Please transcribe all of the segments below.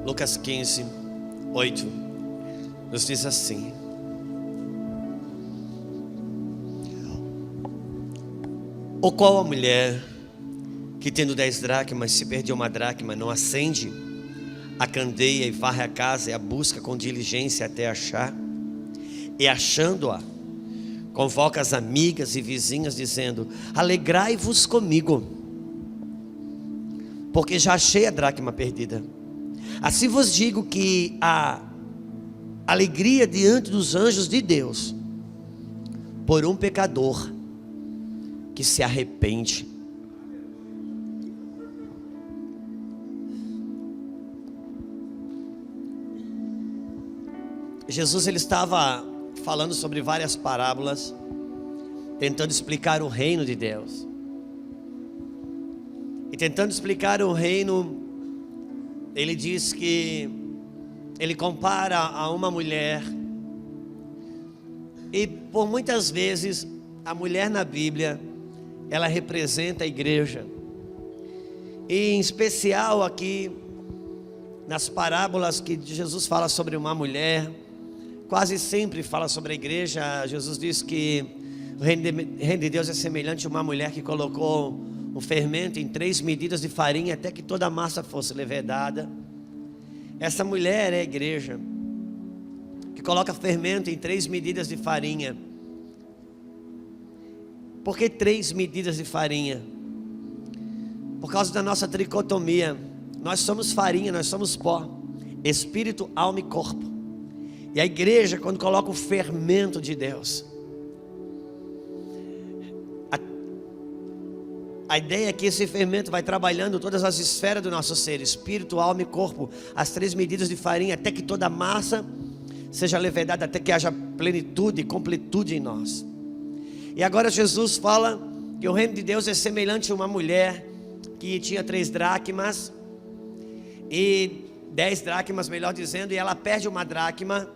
Lucas 15, 8, nos diz assim: ou qual a mulher que tendo 10 dracmas, se perdeu uma dracma, não acende a candeia e varre a casa e a busca com diligência até achar? E achando-a, convoca as amigas e vizinhas dizendo: alegrai-vos comigo, porque já achei a dracma perdida. Assim vos digo que a alegria diante dos anjos de Deus por um pecador que se arrepende. Jesus, ele estava falando sobre várias parábolas, tentando explicar o reino de Deus. E tentando explicar o reino, ele diz que ele compara a uma mulher. E por muitas vezes a mulher na Bíblia, ela representa a igreja. E em especial aqui nas parábolas que Jesus fala sobre uma mulher, quase sempre fala sobre a igreja. Jesus diz que o reino de Deus é semelhante a uma mulher que colocou um fermento em 3 medidas de farinha até que toda a massa fosse levedada. Essa mulher é a igreja, que coloca fermento em 3 medidas de farinha. Por que 3 medidas de farinha? Por causa da nossa tricotomia. Nós somos farinha, nós somos pó, espírito, alma e corpo. E a igreja, quando coloca o fermento de Deus, a ideia é que esse fermento vai trabalhando todas as esferas do nosso ser, espírito, alma e corpo, as 3 medidas de farinha, até que toda a massa seja levedada, até que haja plenitude e completude em nós. E agora Jesus fala que o reino de Deus é semelhante a uma mulher que tinha 3 dracmas, e 10 dracmas, melhor dizendo, e ela perde uma dracma,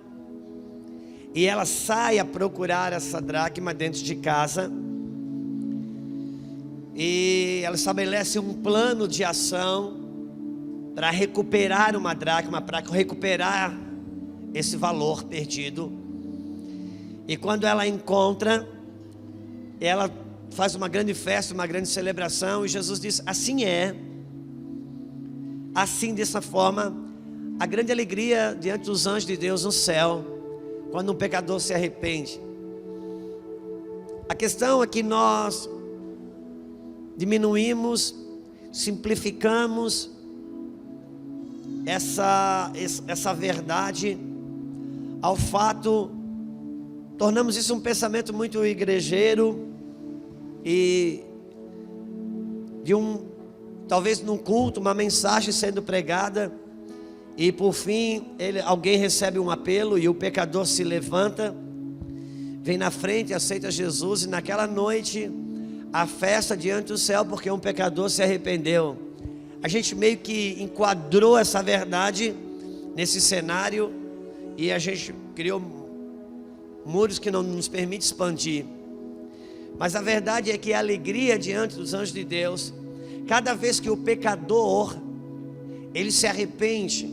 e ela sai a procurar essa dracma dentro de casa, e ela estabelece um plano de ação para recuperar uma dracma, para recuperar esse valor perdido. E quando ela encontra, ela faz uma grande festa, uma grande celebração, e Jesus diz: assim é, assim, dessa forma, a grande alegria diante dos anjos de Deus no céu, quando um pecador se arrepende. A questão é que nós diminuímos, simplificamos essa verdade ao fato, tornamos isso um pensamento muito igrejeiro, e de talvez num culto, uma mensagem sendo pregada, e por fim alguém recebe um apelo e o pecador se levanta, vem na frente, aceita Jesus, e naquela noite a festa diante do céu, porque um pecador se arrependeu. A gente meio que enquadrou essa verdade nesse cenário, e a gente criou muros que não nos permitem expandir. Mas a verdade é que a alegria diante dos anjos de Deus, cada vez que o pecador ele se arrepende,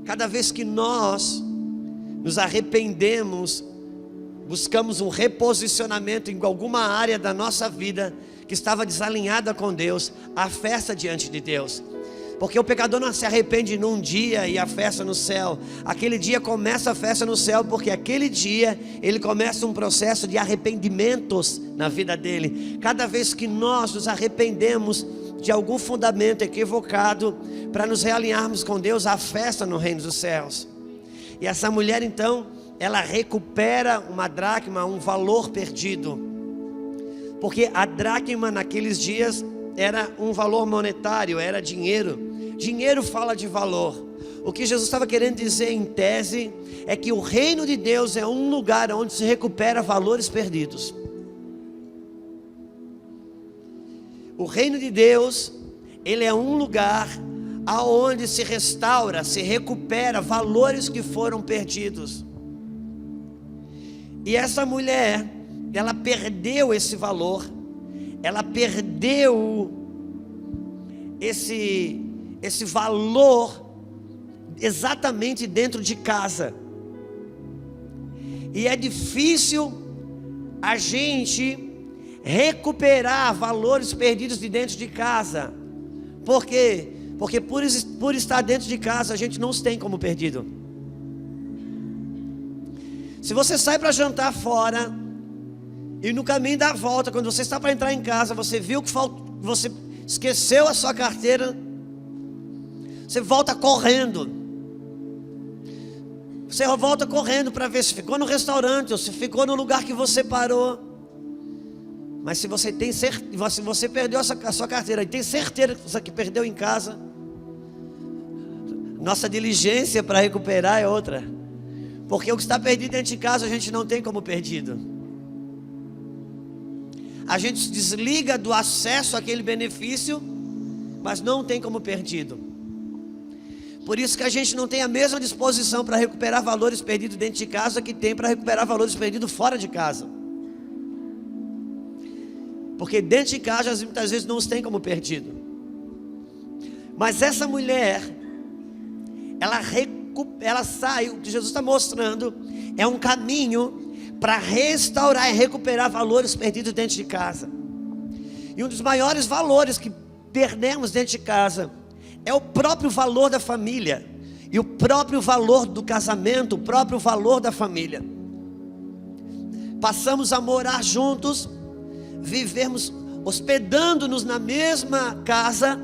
cada vez que nós nos arrependemos, buscamos um reposicionamento em alguma área da nossa vida que estava desalinhada com Deus, a festa diante de Deus. Porque o pecador não se arrepende num dia e a festa no céu. Aquele dia começa a festa no céu, porque aquele dia ele começa um processo de arrependimentos na vida dele. Cada vez que nós nos arrependemos de algum fundamento equivocado, para nos realinharmos com Deus, há festa no reino dos céus. E essa mulher então, ela recupera uma dracma, um valor perdido, porque a dracma naqueles dias era um valor monetário, era dinheiro. Dinheiro fala de valor. O que Jesus estava querendo dizer em tese é que o reino de Deus é um lugar onde se recupera valores perdidos. O reino de Deus, ele é um lugar aonde se restaura, se recupera valores que foram perdidos. E essa mulher, ela perdeu esse valor, ela perdeu esse esse valor exatamente dentro de casa. E é difícil a gente recuperar valores perdidos de dentro de casa. Por quê? Porque por estar dentro de casa, a gente não os tem como perdido. Se você sai para jantar fora, e no caminho da volta, quando você está para entrar em casa, você viu que você esqueceu a sua carteira, você volta correndo. Você volta correndo para ver se ficou no restaurante ou se ficou no lugar que você parou. Mas se você se você perdeu a sua carteira e tem certeza que perdeu em casa, nossa diligência para recuperar é outra. Porque o que está perdido dentro de casa a gente não tem como perdido. A gente se desliga do acesso àquele benefício, mas não tem como perdido. Por isso que a gente não tem a mesma disposição para recuperar valores perdidos dentro de casa que tem para recuperar valores perdidos fora de casa. Porque dentro de casa muitas vezes não os tem como perdido. Mas essa mulher, ela sai, o que Jesus está mostrando é um caminho para restaurar e recuperar valores perdidos dentro de casa. E um dos maiores valores que perdemos dentro de casa é o próprio valor da família, e o próprio valor do casamento, o próprio valor da família. Passamos a morar juntos, vivermos hospedando-nos na mesma casa,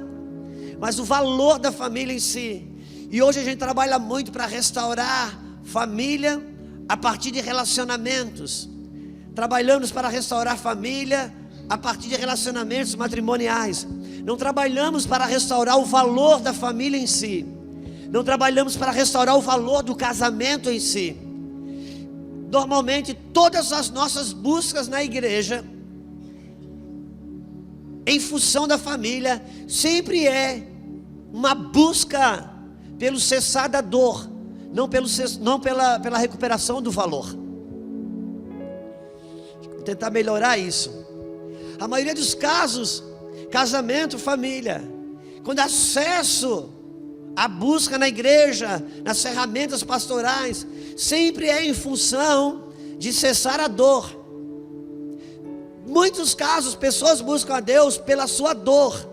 mas o valor da família em si. E hoje a gente trabalha muito para restaurar família a partir de relacionamentos. Trabalhamos para restaurar família a partir de relacionamentos matrimoniais. Não trabalhamos para restaurar o valor da família em si. Não trabalhamos para restaurar o valor do casamento em si. Normalmente todas as nossas buscas na igreja, em função da família, sempre é uma busca pelo cessar da dor, não pela recuperação do valor. Vou tentar melhorar isso. A maioria dos casos, casamento, família, quando acesso à busca na igreja, nas ferramentas pastorais, sempre é em função de cessar a dor. Muitos casos, pessoas buscam a Deus pela sua dor,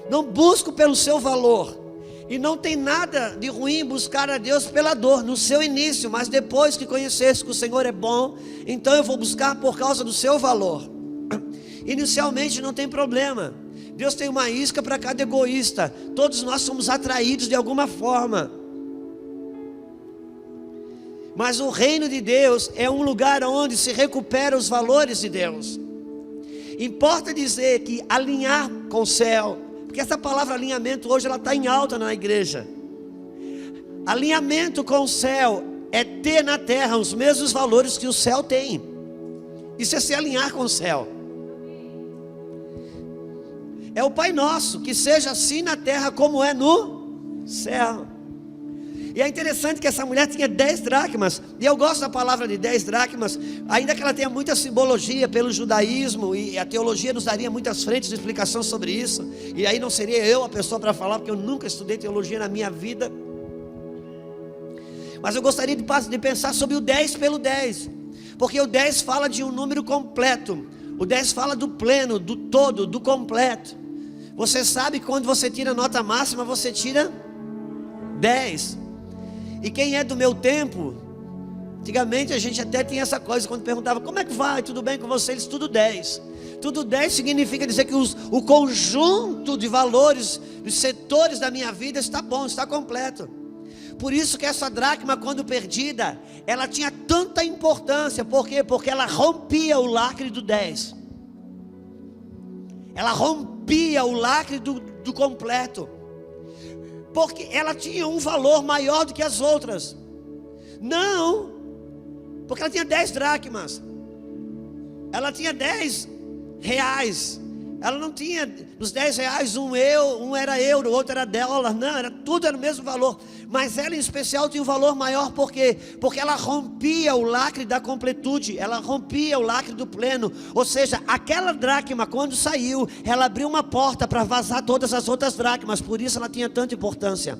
não buscam pelo seu valor. E não tem nada de ruim buscar a Deus pela dor, no seu início, mas depois que conhecesse que o Senhor é bom, então eu vou buscar por causa do seu valor. Inicialmente não tem problema. Deus tem uma isca para cada egoísta. Todos nós somos atraídos de alguma forma. Mas o reino de Deus é um lugar onde se recupera os valores de Deus. Importa dizer que alinhar com o céu, porque essa palavra alinhamento hoje ela está em alta na igreja. Alinhamento com o céu é ter na terra os mesmos valores que o céu tem. Isso é se alinhar com o céu. É o Pai Nosso, que seja assim na terra como é no céu. E é interessante que essa mulher tinha 10 dracmas. E eu gosto da palavra de 10 dracmas, ainda que ela tenha muita simbologia pelo judaísmo, e a teologia nos daria muitas frentes de explicação sobre isso. E aí não seria eu a pessoa para falar, porque eu nunca estudei teologia na minha vida. Mas eu gostaria de pensar sobre o 10 pelo 10. Porque o 10 fala de um número completo. O 10 fala do pleno, do todo, do completo. Você sabe que quando você tira a nota máxima, você tira 10. E quem é do meu tempo, antigamente a gente até tinha essa coisa, quando perguntava, como é que vai, tudo bem com você? Eles, tudo 10. Tudo 10 significa dizer que o conjunto de valores, dos setores da minha vida está bom, está completo. Por isso que essa dracma, quando perdida, ela tinha tanta importância. Por quê? Porque ela rompia o lacre do 10. Ela rompia o lacre do completo. Porque ela tinha um valor maior do que as outras. Não, porque ela tinha 10 dracmas. Ela tinha 10 reais. Ela não tinha nos 10 reais um era euro, o outro era dólar. Não, tudo era o mesmo valor. Mas ela em especial tinha um valor maior. Por quê? Porque ela rompia o lacre da completude. Ela rompia o lacre do pleno. Ou seja, aquela dracma, quando saiu, ela abriu uma porta para vazar todas as outras dracmas. Por isso ela tinha tanta importância.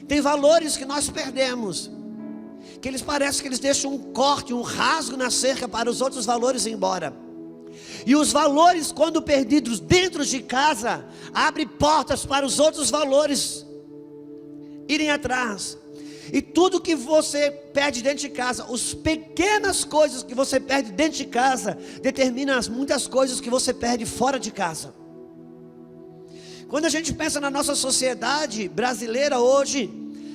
Tem valores que nós perdemos, que eles parecem que eles deixam um corte, um rasgo na cerca para os outros valores ir embora. E os valores, quando perdidos dentro de casa, abrem portas para os outros valores irem atrás. E tudo que você perde dentro de casa, as pequenas coisas que você perde dentro de casa, determinam as muitas coisas que você perde fora de casa. Quando a gente pensa na nossa sociedade brasileira hoje,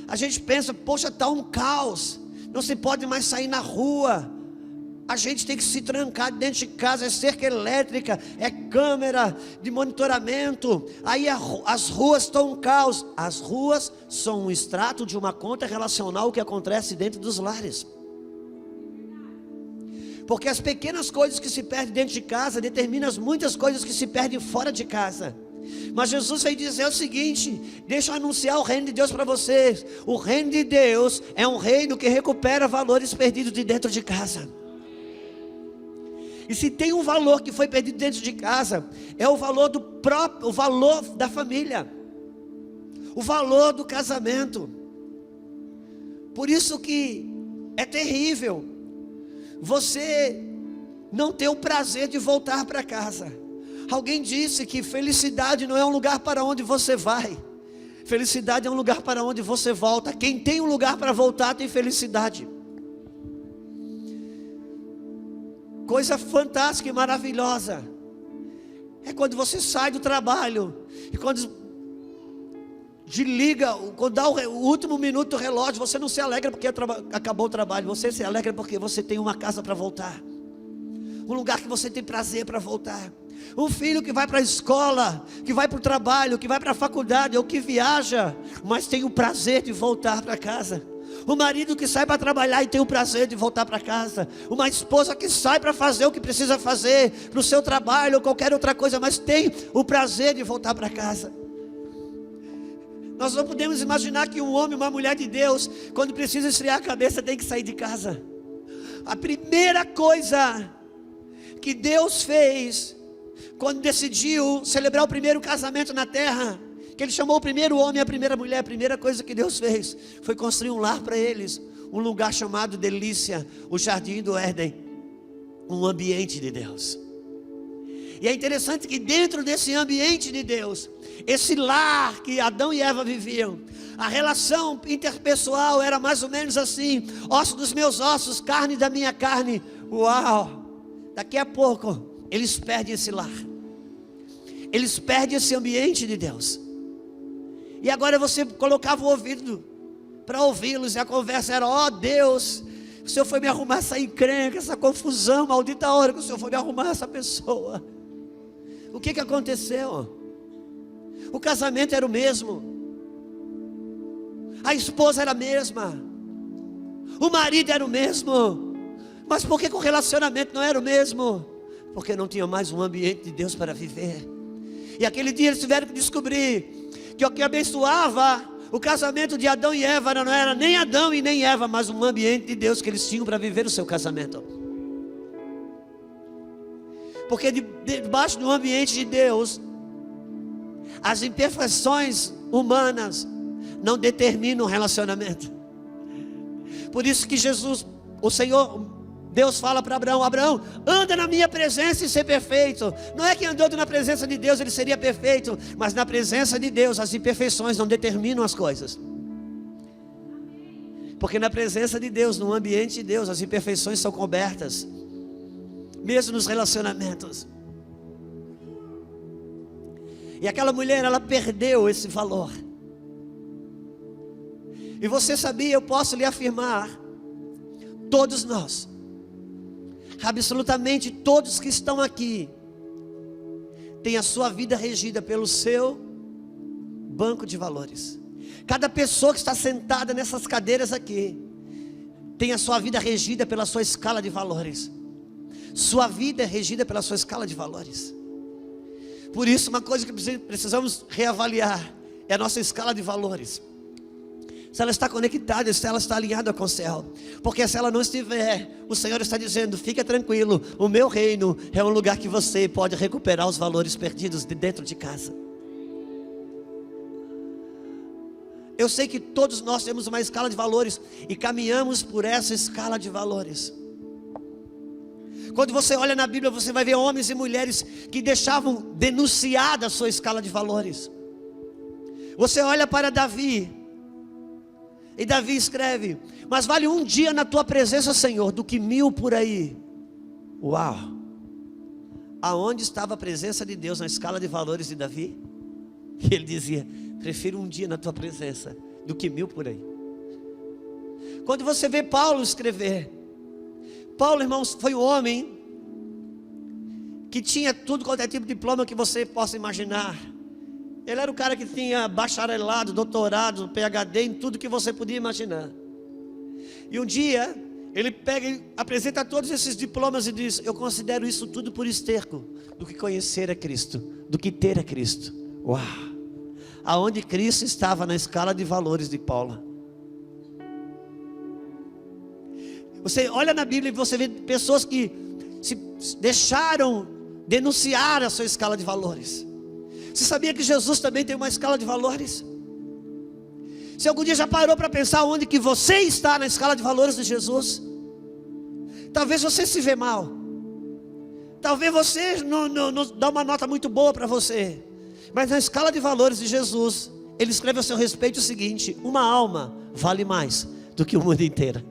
a gente pensa, poxa, está um caos, não se pode mais sair na rua. A gente tem que se trancar dentro de casa, é cerca elétrica, é câmera de monitoramento. Aí as ruas estão um caos. As ruas são um extrato de uma conta relacional que acontece dentro dos lares. Porque as pequenas coisas que se perdem dentro de casa determinam as muitas coisas que se perdem fora de casa. Mas Jesus veio dizer o seguinte: deixa eu anunciar o reino de Deus para vocês. O reino de Deus é um reino que recupera valores perdidos de dentro de casa. E se tem um valor que foi perdido dentro de casa, é o valor do próprio, o valor da família, o valor do casamento. Por isso que é terrível você não ter o prazer de voltar para casa. Alguém disse que felicidade não é um lugar para onde você vai, felicidade é um lugar para onde você volta. Quem tem um lugar para voltar tem felicidade. Coisa fantástica e maravilhosa é quando você sai do trabalho e quando desliga, quando dá o último minuto do relógio, você não se alegra porque acabou o trabalho, você se alegra porque você tem uma casa para voltar, um lugar que você tem prazer para voltar. Um filho que vai para a escola, que vai para o trabalho, que vai para a faculdade ou que viaja, mas tem o prazer de voltar para casa. O marido que sai para trabalhar e tem o prazer de voltar para casa. Uma esposa que sai para fazer o que precisa fazer para o seu trabalho ou qualquer outra coisa, mas tem o prazer de voltar para casa. Nós não podemos imaginar que um homem, uma mulher de Deus, quando precisa esfriar a cabeça, tem que sair de casa. A primeira coisa que Deus fez quando decidiu celebrar o primeiro casamento na terra, que Ele chamou o primeiro homem e a primeira mulher, a primeira coisa que Deus fez foi construir um lar para eles, um lugar chamado delícia, o jardim do Éden, um ambiente de Deus. E é interessante que dentro desse ambiente de Deus, esse lar que Adão e Eva viviam, a relação interpessoal era mais ou menos assim: osso dos meus ossos, carne da minha carne. Uau! Daqui a pouco eles perdem esse lar, eles perdem esse ambiente de Deus. E agora você colocava o ouvido para ouvi-los, e a conversa era: ó Deus, o Senhor foi me arrumar essa encrenca, essa confusão, maldita hora que o Senhor foi me arrumar essa pessoa. O que aconteceu? O casamento era o mesmo, a esposa era a mesma, o marido era o mesmo, mas por que o relacionamento não era o mesmo? Porque não tinha mais um ambiente de Deus para viver. E aquele dia eles tiveram que descobrir que o que abençoava o casamento de Adão e Eva não era nem Adão e nem Eva, mas um ambiente de Deus que eles tinham para viver o seu casamento. Porque debaixo do ambiente de Deus, as imperfeições humanas não determinam o relacionamento. Por isso que Jesus, o Senhor, Deus fala para Abraão: Abraão, anda na minha presença e ser perfeito. Não é que andando na presença de Deus ele seria perfeito, mas na presença de Deus as imperfeições não determinam as coisas. Porque na presença de Deus, no ambiente de Deus, as imperfeições são cobertas, mesmo nos relacionamentos. E aquela mulher, ela perdeu esse valor. E você sabia, eu posso lhe afirmar, todos nós, absolutamente todos que estão aqui, têm a sua vida regida pelo seu banco de valores. Cada pessoa que está sentada nessas cadeiras aqui, tem a sua vida regida pela sua escala de valores. Sua vida é regida pela sua escala de valores. Por isso, uma coisa que precisamos reavaliar é a nossa escala de valores. Se ela está conectada, se ela está alinhada com o céu. Porque se ela não estiver, o Senhor está dizendo: fica tranquilo, o meu reino é um lugar que você pode recuperar os valores perdidos de dentro de casa. Eu sei que todos nós temos uma escala de valores e caminhamos por essa escala de valores. Quando você olha na Bíblia, você vai ver homens e mulheres que deixavam denunciada a sua escala de valores. Você olha para Davi, e Davi escreve: mas vale um dia na tua presença, Senhor, do que 1000 por aí. Uau! Aonde estava a presença de Deus na escala de valores de Davi? E ele dizia: prefiro um dia na tua presença do que 1000 por aí. Quando você vê Paulo escrever, Paulo, irmãos, foi um homem que tinha tudo quanto é tipo de diploma que você possa imaginar. Ele era o cara que tinha bacharelado, doutorado, PhD em tudo que você podia imaginar. E um dia ele pega e apresenta todos esses diplomas e diz: eu considero isso tudo por esterco do que conhecer a Cristo, do que ter a Cristo. Uau! Aonde Cristo estava na escala de valores de Paulo. Você olha na Bíblia e você vê pessoas que se deixaram denunciar a sua escala de valores. Você sabia que Jesus também tem uma escala de valores? Se algum dia já parou para pensar onde que você está na escala de valores de Jesus? Talvez você se vê mal. Talvez você não dá uma nota muito boa para você. Mas na escala de valores de Jesus, Ele escreve a seu respeito o seguinte: uma alma vale mais do que o mundo inteiro.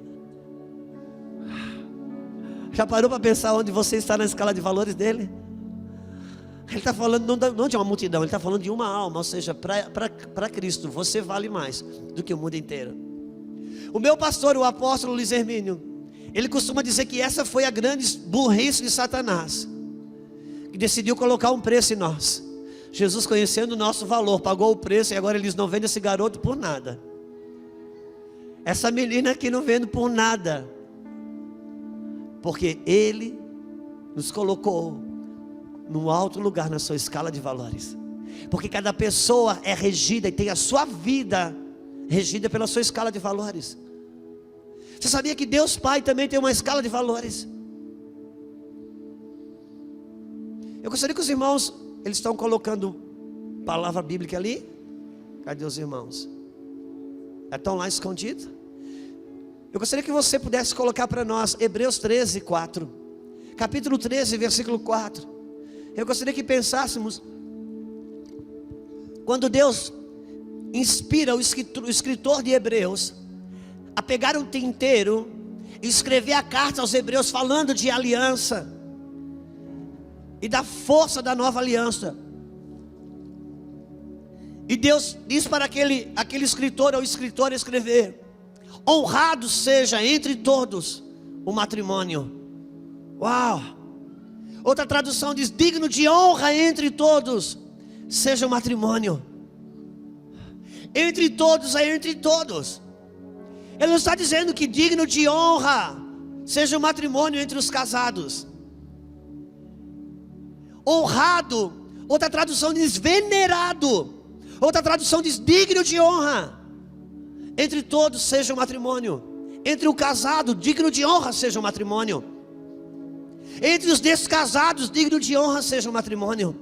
Já parou para pensar onde você está na escala de valores dele? Ele está falando não de uma multidão, ele está falando de uma alma. Ou seja, para Cristo você vale mais do que o mundo inteiro. O meu pastor, o apóstolo Luiz Hermínio, ele costuma dizer que essa foi a grande burrice de Satanás, que decidiu colocar um preço em nós. Jesus, conhecendo o nosso valor, pagou o preço, e agora eles não vendem esse garoto por nada. Essa menina aqui não vende por nada, porque Ele nos colocou num alto lugar na sua escala de valores. Porque cada pessoa é regida e tem a sua vida regida pela sua escala de valores. Você sabia que Deus Pai também tem uma escala de valores? Eu gostaria que os irmãos, eles estão colocando palavra bíblica ali. Cadê os irmãos? Estão lá escondidos? Eu gostaria que você pudesse colocar para nós Hebreus 13, 4. Capítulo 13, versículo 4. Eu gostaria que pensássemos, quando Deus inspira o escritor de Hebreus a pegar um tinteiro e escrever a carta aos Hebreus falando de aliança e da força da nova aliança. E Deus diz para aquele escritor ou escritora escrever: honrado seja entre todos o matrimônio. Uau! Outra tradução diz: digno de honra entre todos seja o matrimônio. Entre todos é entre todos. Ele não está dizendo que digno de honra seja o matrimônio entre os casados. Honrado, outra tradução diz venerado, outra tradução diz digno de honra. Entre todos seja o matrimônio. Entre o casado, digno de honra seja o matrimônio. Entre os descasados, digno de honra seja o matrimônio.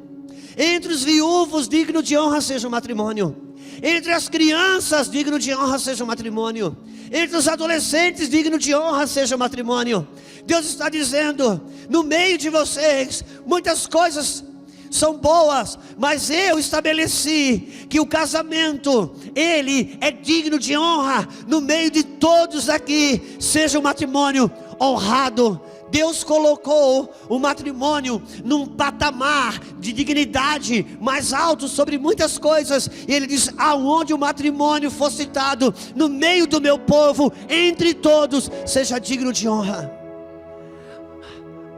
Entre os viúvos, digno de honra seja o matrimônio. Entre as crianças, digno de honra seja o matrimônio. Entre os adolescentes, digno de honra seja o matrimônio. Deus está dizendo: no meio de vocês, muitas coisas são boas, mas eu estabeleci que o casamento, ele é digno de honra. No meio de todos aqui, seja o matrimônio honrado. Deus colocou o matrimônio num patamar de dignidade mais alto sobre muitas coisas. E Ele diz: aonde o matrimônio for citado, no meio do meu povo, entre todos, seja digno de honra.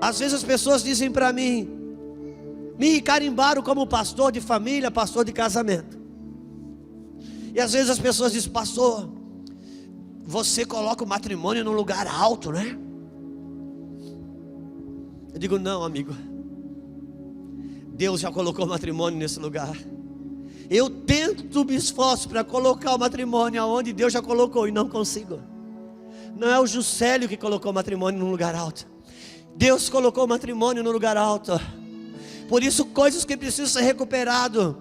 Às vezes as pessoas dizem para mim, me carimbaram como pastor de família, pastor de casamento. E às vezes as pessoas dizem: pastor, você coloca o matrimônio num lugar alto, né? Eu digo: não, amigo. Deus já colocou o matrimônio nesse lugar. Eu tento, me esforço para colocar o matrimônio aonde Deus já colocou e não consigo. Não é o Juscelio que colocou o matrimônio num lugar alto. Deus colocou o matrimônio no lugar alto. Por isso, coisas que precisam ser recuperadas.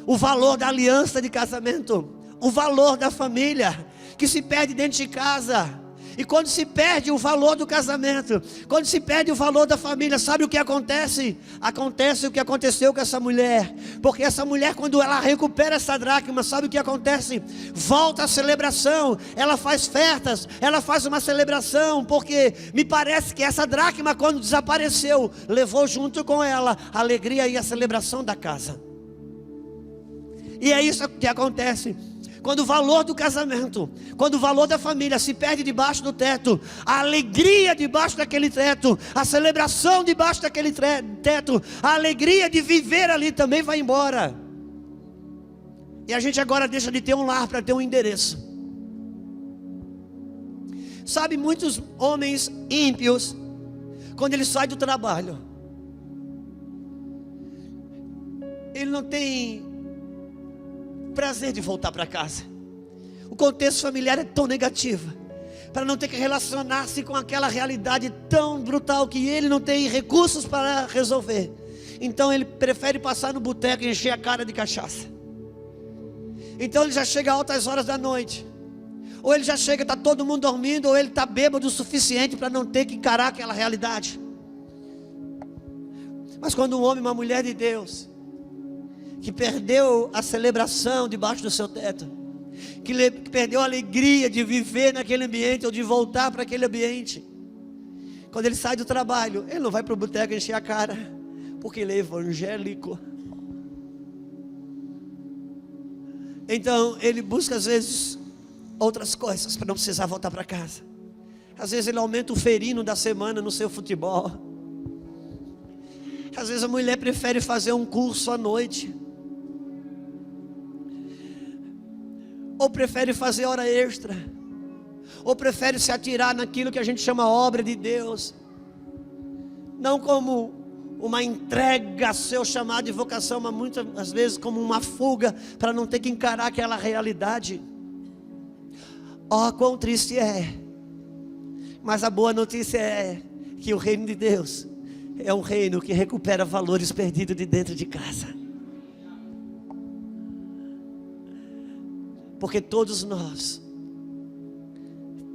O valor da aliança de casamento. O valor da família, que se perde dentro de casa. E quando se perde o valor do casamento, quando se perde o valor da família, sabe o que acontece? Acontece o que aconteceu com essa mulher. Porque essa mulher, quando ela recupera essa dracma, sabe o que acontece? Volta a celebração, ela faz festas, ela faz uma celebração. Porque me parece que essa dracma, quando desapareceu, levou junto com ela a alegria e a celebração da casa. E é isso que acontece. Quando o valor do casamento, quando o valor da família se perde debaixo do teto, a alegria debaixo daquele teto, a celebração debaixo daquele teto, a alegria de viver ali também vai embora. E a gente agora deixa de ter um lar para ter um endereço. Sabe, muitos homens ímpios, quando ele sai do trabalho, ele não tem prazer de voltar para casa. O contexto familiar é tão negativo, para não ter que relacionar-se com aquela realidade tão brutal que ele não tem recursos para resolver. Então ele prefere passar no boteco e encher a cara de cachaça. Então ele já chega a altas horas da noite, ou ele já chega, está todo mundo dormindo, ou ele está bêbado o suficiente para não ter que encarar aquela realidade. Mas quando um homem e uma mulher de Deus, que perdeu a celebração debaixo do seu teto, que perdeu a alegria de viver naquele ambiente, ou de voltar para aquele ambiente, quando ele sai do trabalho, ele não vai para o boteco encher a cara, porque ele é evangélico. Então ele busca às vezes outras coisas para não precisar voltar para casa. Às vezes ele aumenta o ferino da semana no seu futebol. Às vezes a mulher prefere fazer um curso à noite, ou prefere fazer hora extra, ou prefere se atirar naquilo que a gente chama obra de Deus, não como uma entrega a seu chamado de vocação, mas muitas vezes como uma fuga, para não ter que encarar aquela realidade. Oh, quão triste é, mas a boa notícia é que o reino de Deus é um reino que recupera valores perdidos de dentro de casa. Porque todos nós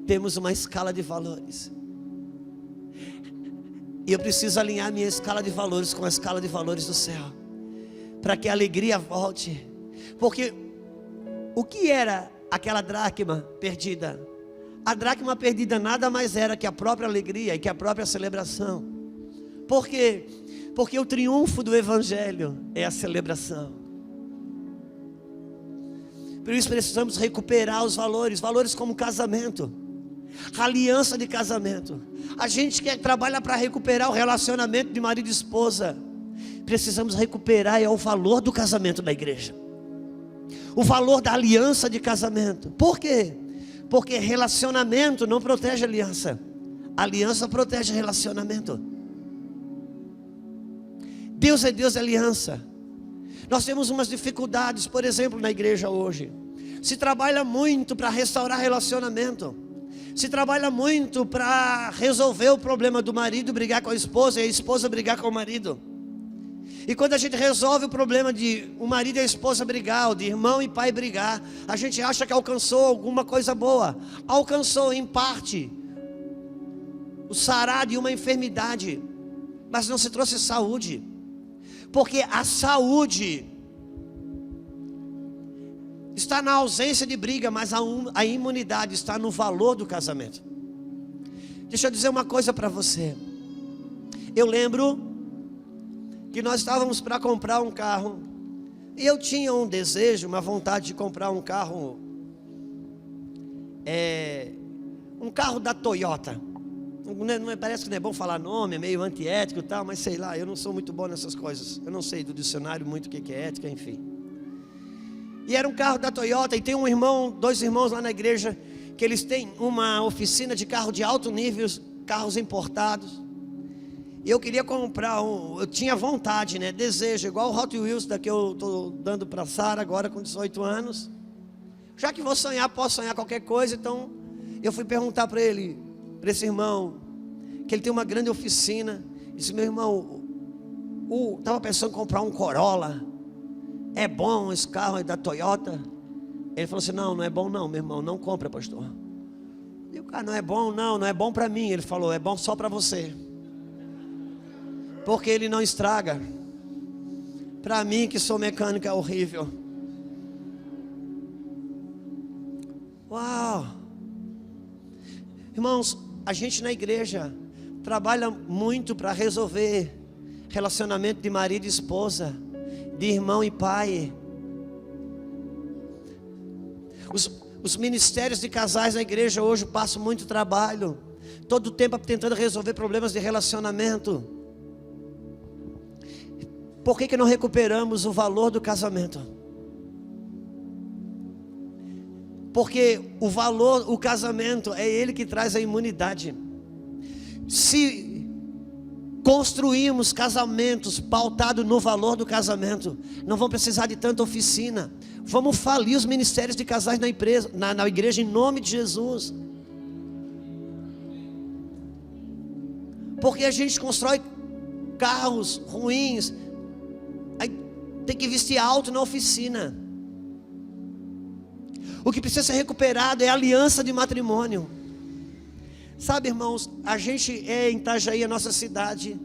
temos uma escala de valores, e eu preciso alinhar minha escala de valores com a escala de valores do céu, para que a alegria volte. Porque o que era aquela dracma perdida? A dracma perdida nada mais era que a própria alegria e que a própria celebração. Por quê? Porque o triunfo do evangelho é a celebração. Por isso precisamos recuperar os valores como casamento, aliança de casamento. A gente que trabalha para recuperar o relacionamento de marido e esposa, precisamos recuperar o valor do casamento da igreja, o valor da aliança de casamento. Por quê? Porque relacionamento não protege aliança, aliança protege relacionamento. Deus é Deus de aliança. Nós temos umas dificuldades, por exemplo, na igreja hoje. Se trabalha muito para restaurar relacionamento. Se trabalha muito para resolver o problema do marido brigar com a esposa e a esposa brigar com o marido. E quando a gente resolve o problema de o marido e a esposa brigar, ou de irmão e pai brigar, a gente acha que alcançou alguma coisa boa. Alcançou em parte o sará de uma enfermidade, mas não se trouxe saúde. Porque a saúde está na ausência de briga, mas a imunidade está no valor do casamento. Deixa eu dizer uma coisa para você. Eu lembro que nós estávamos para comprar um carro, e eu tinha um desejo, uma vontade de comprar um carro, um carro da Toyota. Parece que não é bom falar nome, é meio antiético e tal, mas sei lá, eu não sou muito bom nessas coisas. Eu não sei do dicionário muito o que é ética, enfim. E era um carro da Toyota, e tem dois irmãos lá na igreja, que eles têm uma oficina de carro de alto nível, carros importados. E eu queria comprar eu tinha vontade, né? Desejo, igual o Hot Wheels da que eu estou dando para a Sara agora com 18 anos. Já que vou sonhar, posso sonhar qualquer coisa. Então eu fui perguntar para ele, para esse irmão, que ele tem uma grande oficina. Disse: meu irmão, estava pensando em comprar um Corolla. É bom esse carro aí da Toyota? Ele falou assim: não é bom não, meu irmão, não compra, pastor. E o cara: não é bom não é bom para mim. Ele falou: é bom só para você, porque ele não estraga. Para mim que sou mecânico é horrível. Uau! Irmãos, a gente na igreja trabalha muito para resolver relacionamento de marido e esposa, de irmão e pai. Os ministérios de casais na igreja hoje passam muito trabalho, todo o tempo tentando resolver problemas de relacionamento. Por que não recuperamos o valor do casamento? Porque o casamento é ele que traz a imunidade. Se construímos casamentos pautados no valor do casamento, não vamos precisar de tanta oficina. Vamos falir os ministérios de casais na igreja em nome de Jesus. Porque a gente constrói carros ruins, aí tem que vestir alto na oficina. O que precisa ser recuperado é a aliança de matrimônio. Sabe, irmãos, a gente em Itajaí, a nossa cidade,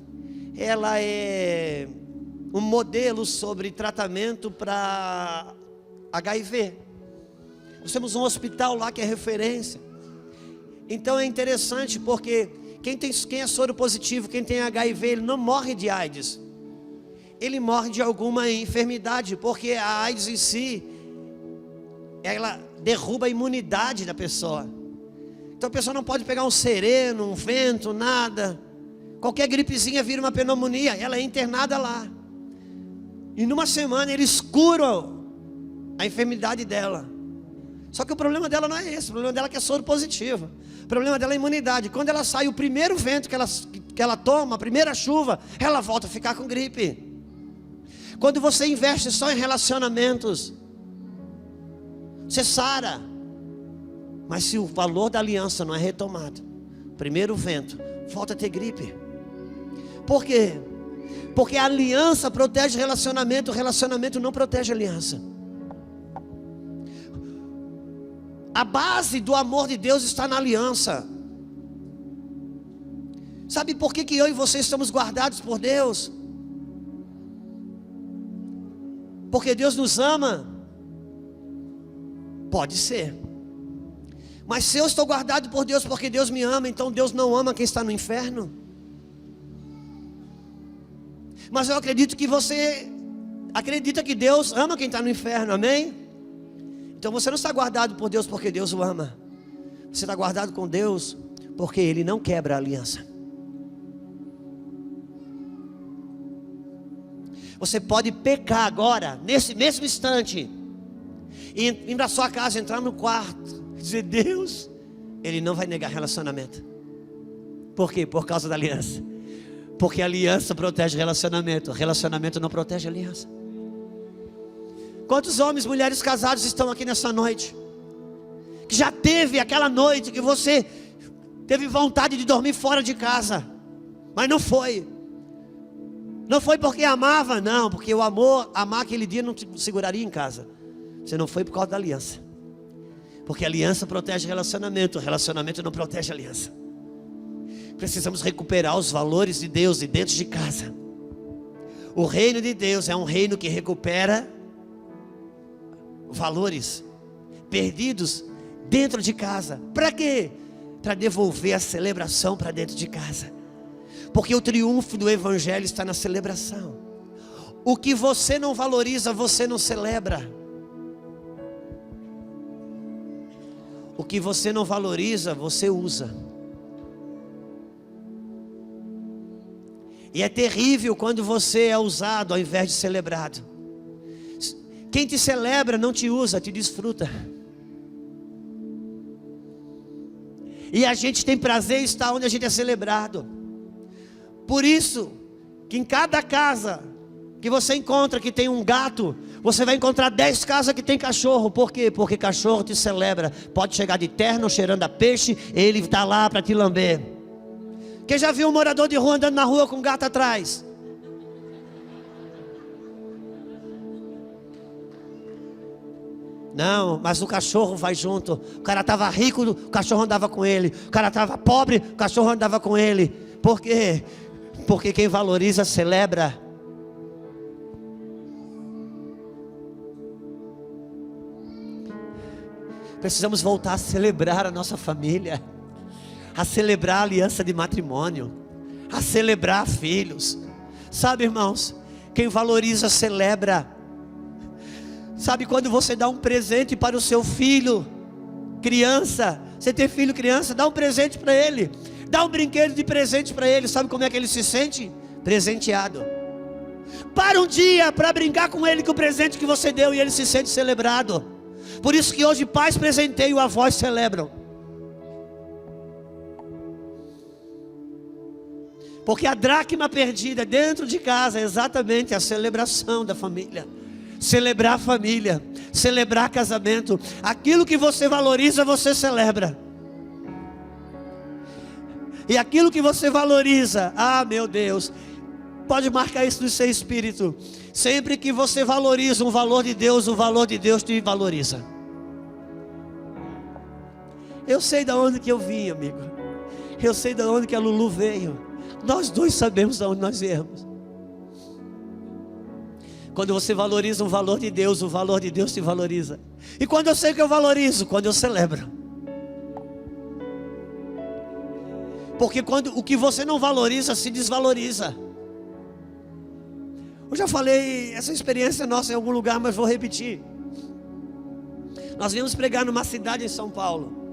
ela é um modelo sobre tratamento para HIV. Nós temos um hospital lá que é referência. Então é interessante porque quem é soro positivo, quem tem HIV, ele não morre de AIDS. Ele morre de alguma enfermidade, porque a AIDS em si, ela derruba a imunidade da pessoa. Então a pessoa não pode pegar um sereno, um vento, nada. Qualquer gripezinha vira uma pneumonia, ela é internada lá. E numa semana eles curam a enfermidade dela. Só que o problema dela não é esse, o problema dela é que é soro positivo. O problema dela é a imunidade. Quando ela sai, o primeiro vento que ela toma, a primeira chuva, ela volta a ficar com gripe. Quando você investe só em relacionamentos, você sara. Mas se o valor da aliança não é retomado, primeiro vento, volta a ter gripe. Por quê? Porque a aliança protege relacionamento, o relacionamento não protege a aliança. A base do amor de Deus está na aliança. Sabe por que eu e você estamos guardados por Deus? Porque Deus nos ama? Pode ser. Mas se eu estou guardado por Deus porque Deus me ama, então Deus não ama quem está no inferno? Mas eu acredito que você acredita que Deus ama quem está no inferno, amém? Então você não está guardado por Deus porque Deus o ama. Você está guardado com Deus porque Ele não quebra a aliança. Você pode pecar agora, nesse mesmo instante, e ir para sua casa, entrar no quarto, dizer: Deus, Ele não vai negar relacionamento. Por quê? Por causa da aliança. Porque a aliança protege relacionamento, relacionamento não protege a aliança. Quantos homens, mulheres casados estão aqui nessa noite, que já teve aquela noite que você teve vontade de dormir fora de casa, mas não foi. Não foi porque amava, não, porque o amor, amar aquele dia não te seguraria em casa. Você não foi por causa da aliança. Porque a aliança protege relacionamento, o relacionamento não protege a aliança. Precisamos recuperar os valores de Deus de dentro de casa. O reino de Deus é um reino que recupera valores perdidos dentro de casa. Para quê? Para devolver a celebração para dentro de casa. Porque o triunfo do evangelho está na celebração. O que você não valoriza, você não celebra. O que você não valoriza, você usa. E é terrível quando você é usado ao invés de celebrado. Quem te celebra não te usa, te desfruta. E a gente tem prazer em estar onde a gente é celebrado. Por isso, que em cada casa que você encontra que tem um gato, você vai encontrar 10 casas que tem cachorro. Por quê? Porque cachorro te celebra. Pode chegar de terno, cheirando a peixe, ele está lá para te lamber. Quem já viu um morador de rua andando na rua com um gato atrás? Não, mas o cachorro vai junto. O cara estava rico, o cachorro andava com ele. O cara estava pobre, o cachorro andava com ele. Por quê? Porque quem valoriza, celebra. Precisamos voltar a celebrar a nossa família, a celebrar a aliança de matrimônio, a celebrar filhos. Sabe, irmãos, quem valoriza, celebra. Sabe, quando você dá um presente para o seu filho, criança, você tem filho criança, dá um presente para ele, dá um brinquedo de presente para ele. Sabe como é que ele se sente? Presenteado. Para um dia para brincar com ele com o presente que você deu, e ele se sente celebrado. Por isso que hoje pais presenteiam, avós celebram. Porque a dracma perdida dentro de casa é exatamente a celebração da família. Celebrar a família, celebrar casamento. Aquilo que você valoriza, você celebra. E aquilo que você valoriza, meu Deus, pode marcar isso no seu espírito. Sempre que você valoriza um valor de Deus, o valor de Deus te valoriza. Eu sei de onde que eu vim, amigo. Eu sei de onde que a Lulu veio. Nós dois sabemos de onde nós viemos. Quando você valoriza um valor de Deus, o valor de Deus te valoriza. E quando eu sei que eu valorizo? Quando eu celebro. Porque quando o que você não valoriza, se desvaloriza. Eu já falei essa experiência nossa em algum lugar, mas vou repetir. Nós viemos pregar numa cidade em São Paulo.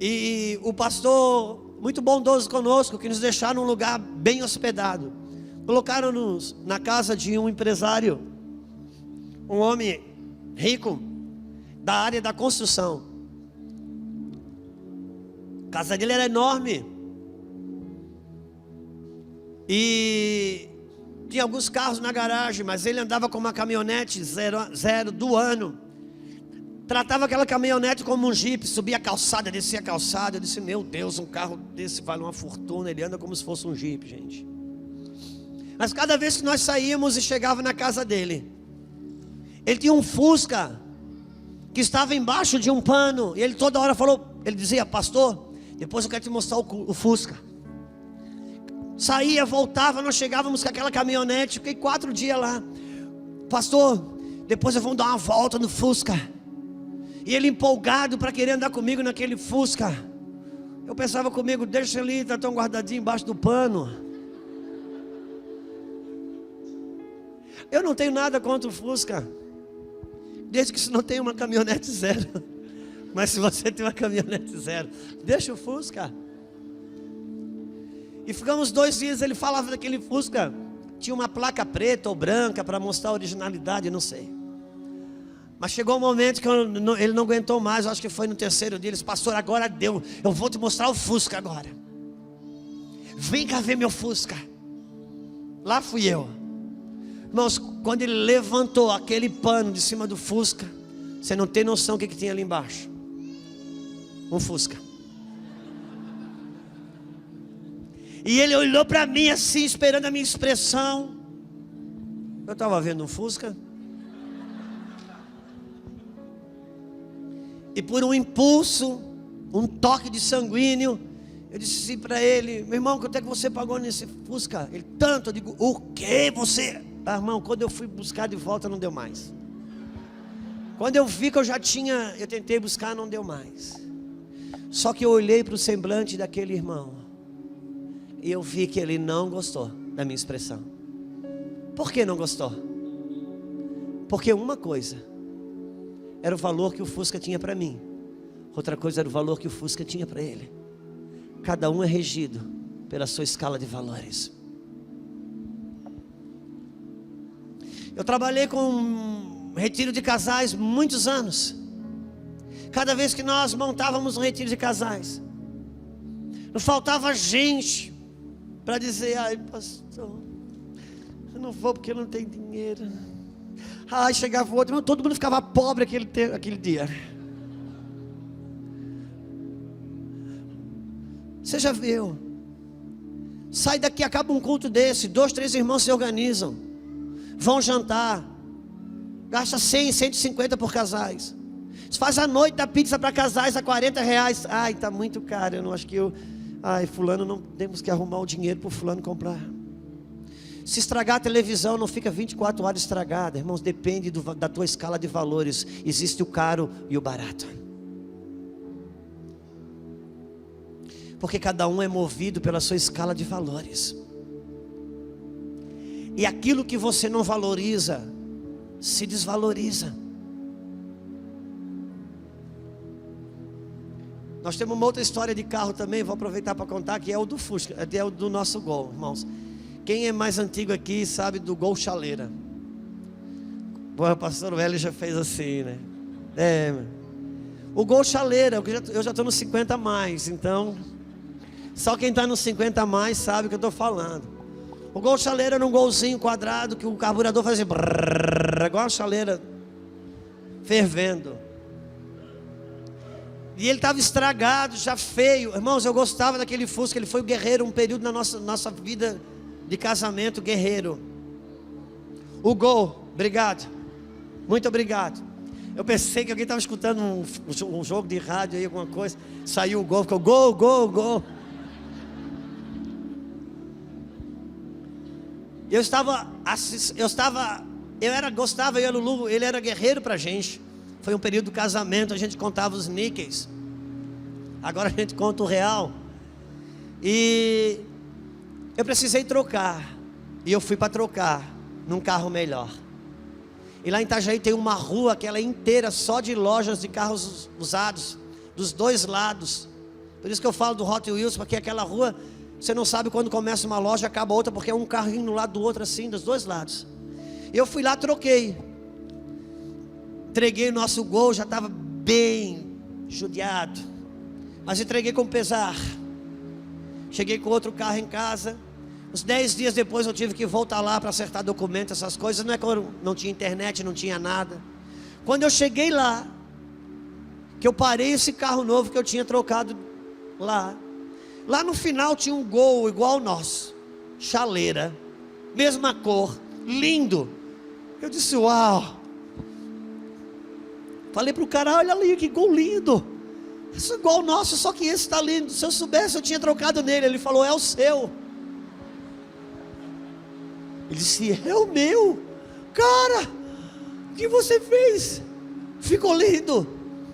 E o pastor, muito bondoso conosco, que nos deixaram num lugar bem hospedado. Colocaram-nos na casa de um empresário, um homem rico, da área da construção. A casa dele era enorme. E tinha alguns carros na garagem, mas ele andava com uma caminhonete zero do ano. Tratava aquela caminhonete como um jipe, subia a calçada, descia a calçada. Eu disse, meu Deus, um carro desse vale uma fortuna. Ele anda como se fosse um jipe, gente. Mas cada vez que nós saíamos e chegava na casa dele, ele tinha um Fusca que estava embaixo de um pano. E ele toda hora falou, ele dizia, pastor, depois eu quero te mostrar o Fusca. Saía, voltava, nós chegávamos com aquela caminhonete. Fiquei 4 dias lá. Pastor, depois eu vou dar uma volta no Fusca. E ele empolgado para querer andar comigo naquele Fusca. Eu pensava comigo, deixa ele, está tão guardadinho embaixo do pano. Eu não tenho nada contra o Fusca, desde que você não tenha uma caminhonete zero. Mas se você tem uma caminhonete zero, deixa o Fusca. E ficamos 2 dias, ele falava daquele Fusca. Tinha uma placa preta ou branca para mostrar a originalidade, não sei. Mas chegou um momento que ele não aguentou mais. Eu acho que foi no 3º dia. Ele disse, pastor, agora deu. Eu vou te mostrar o Fusca agora. Vem cá ver meu Fusca. Lá fui eu. Irmãos, quando ele levantou aquele pano de cima do Fusca, você não tem noção o que tinha ali embaixo. Um Fusca. E ele olhou para mim assim, esperando a minha expressão. Eu estava vendo um Fusca. E por um impulso, um toque de sanguíneo, eu disse assim para ele, meu irmão, quanto é que você pagou nesse Fusca? Ele, tanto. Eu digo, o quê? Você? Irmão, quando eu fui buscar de volta, não deu mais. Quando eu vi que eu tentei buscar, não deu mais. Só que eu olhei para o semblante daquele irmão, e eu vi que ele não gostou da minha expressão. Por que não gostou? Porque uma coisa era o valor que o Fusca tinha para mim, outra coisa era o valor que o Fusca tinha para ele. Cada um é regido pela sua escala de valores. Eu trabalhei com um retiro de casais muitos anos. Cada vez que nós montávamos um retiro de casais, não faltava gente para dizer: ai, pastor, eu não vou porque eu não tenho dinheiro. Ai, chegava outro, todo mundo ficava pobre aquele dia. Você já viu? Sai daqui, acaba um culto desse, 2, 3 irmãos se organizam, vão jantar, gasta 100, 150 por casais. Faz a noite da pizza para casais a R$40. Ai, está muito caro, eu não acho que ai, fulano, não temos que arrumar o dinheiro para o fulano comprar. Se estragar a televisão, não fica 24 horas estragada. Irmãos, depende da tua escala de valores. Existe o caro e o barato. Porque cada um é movido pela sua escala de valores. E aquilo que você não valoriza, se desvaloriza. Nós temos uma outra história de carro também, vou aproveitar para contar, que é o do Fusca, é o do nosso Gol, irmãos. Quem é mais antigo aqui sabe do Gol Chaleira. O pastor Hélio já fez assim, né? O Gol Chaleira, eu já estou nos 50 a mais, então só quem está nos 50 a mais sabe o que eu estou falando. O Gol Chaleira era um golzinho quadrado que o carburador fazia brrr, igual a chaleira fervendo. E ele estava estragado, já feio. Irmãos, eu gostava daquele Fusca. Ele foi o guerreiro, um período na nossa vida de casamento, guerreiro. O Gol, obrigado. Muito obrigado. Eu pensei que alguém estava escutando um jogo de rádio aí, alguma coisa. Saiu o Gol, ficou Gol, Gol, Gol. Eu e a Lulu, ele era guerreiro para a gente. Foi um período do casamento, a gente contava os níqueis. Agora a gente conta o real. E eu precisei trocar. E eu fui para trocar num carro melhor. E lá em Itajaí tem uma rua que ela é inteira só de lojas de carros usados, dos dois lados. Por isso que eu falo do Hot Wheels, porque aquela rua, você não sabe quando começa uma loja e acaba outra, porque é um carrinho no lado do outro assim, dos dois lados. E eu fui lá, troquei. Entreguei o nosso Gol, já estava bem judiado, mas entreguei com pesar. Cheguei com outro carro em casa. Uns 10 dias depois eu tive que voltar lá para acertar documento, essas coisas. Não é que eu não tinha internet, não tinha nada. Quando eu cheguei lá, que eu parei esse carro novo que eu tinha trocado lá no final tinha um Gol igual ao nosso, chaleira, mesma cor, lindo. Eu disse: uau. Falei para o cara: olha ali, que Gol lindo. Isso é igual ao nosso, só que esse está lindo. Se eu soubesse, eu tinha trocado nele. Ele falou: é o seu. Ele disse: é o meu. Cara, o que você fez? Ficou lindo.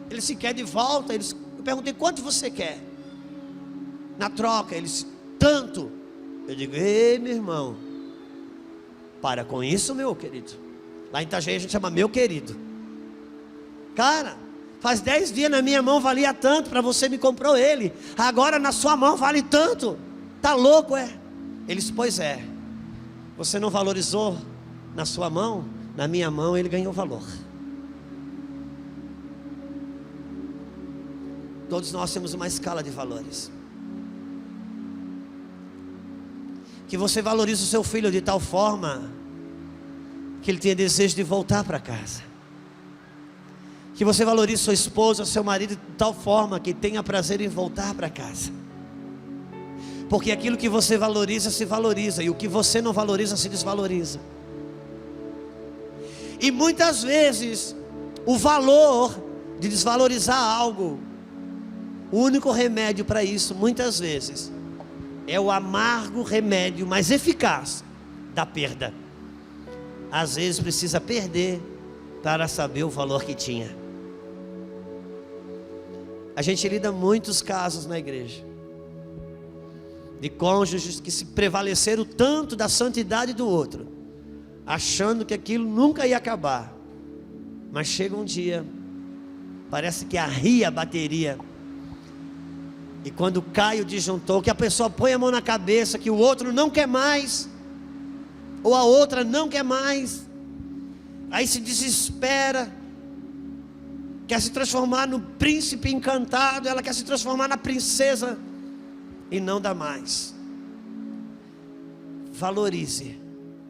Ele disse: quer de volta? Eu perguntei: quanto você quer na troca? Ele disse: tanto. Eu digo: ei, meu irmão, para com isso, meu querido. Lá em Itajaí a gente chama meu querido. Cara, faz 10 dias na minha mão valia tanto, para você me comprou ele. Agora na sua mão vale tanto. Tá louco, é? Ele disse: pois é. Você não valorizou na sua mão, na minha mão ele ganhou valor. Todos nós temos uma escala de valores. Que você valorize o seu filho de tal forma que ele tenha desejo de voltar para casa. Que você valorize sua esposa, seu marido de tal forma que tenha prazer em voltar para casa. Porque aquilo que você valoriza se valoriza, e o que você não valoriza se desvaloriza. E muitas vezes o valor de desvalorizar algo, o único remédio para isso, muitas vezes, é o amargo remédio mais eficaz da perda. Às vezes precisa perder para saber o valor que tinha. A gente lida muitos casos na igreja de cônjuges que se prevaleceram tanto da santidade do outro, achando que aquilo nunca ia acabar. Mas chega um dia, parece que arria a bateria, e quando cai o disjuntor, que a pessoa põe a mão na cabeça, que o outro não quer mais, ou a outra não quer mais, aí se desespera, quer se transformar no príncipe encantado, ela quer se transformar na princesa, e não dá mais. valorize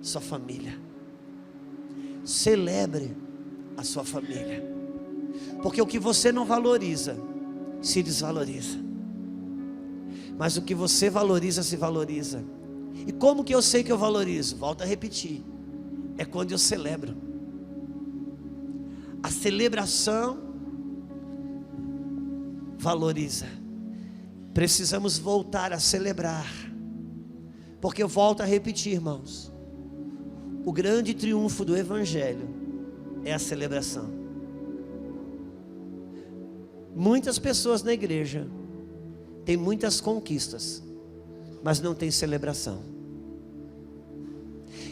sua família. Celebre a sua família. Porque o que você não valoriza, se desvaloriza. Mas o que você valoriza, se valoriza. E como que eu sei que eu valorizo? Volto a repetir. É quando eu celebro. A celebração valoriza. Precisamos voltar a celebrar. Porque eu volto a repetir, irmãos. O grande triunfo do Evangelho é a celebração. Muitas pessoas na igreja têm muitas conquistas, mas não tem celebração.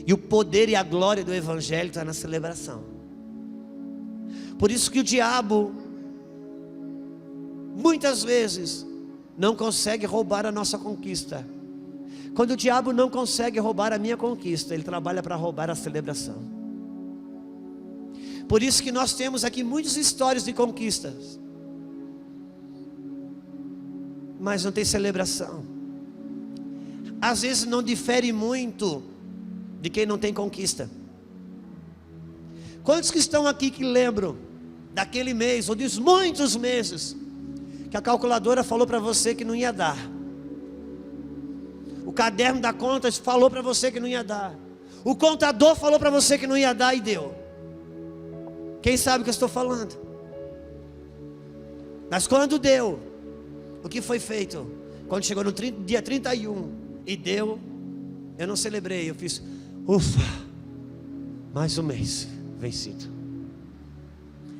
E o poder e a glória do Evangelho está na celebração. Por isso que o diabo, muitas vezes, não consegue roubar a nossa conquista. Quando o diabo não consegue roubar a minha conquista, ele trabalha para roubar a celebração. Por isso que nós temos aqui muitas histórias de conquistas, mas não tem celebração. Às vezes não difere muito de quem não tem conquista. Quantos que estão aqui que lembram daquele mês, ou dos muitos meses, que a calculadora falou para você que não ia dar? O caderno da conta falou para você que não ia dar. O contador falou para você que não ia dar e deu. Quem sabe o que eu estou falando? Mas quando deu, o que foi feito? Quando chegou no dia 31 e deu, eu não celebrei, eu fiz, ufa, mais um mês vencido.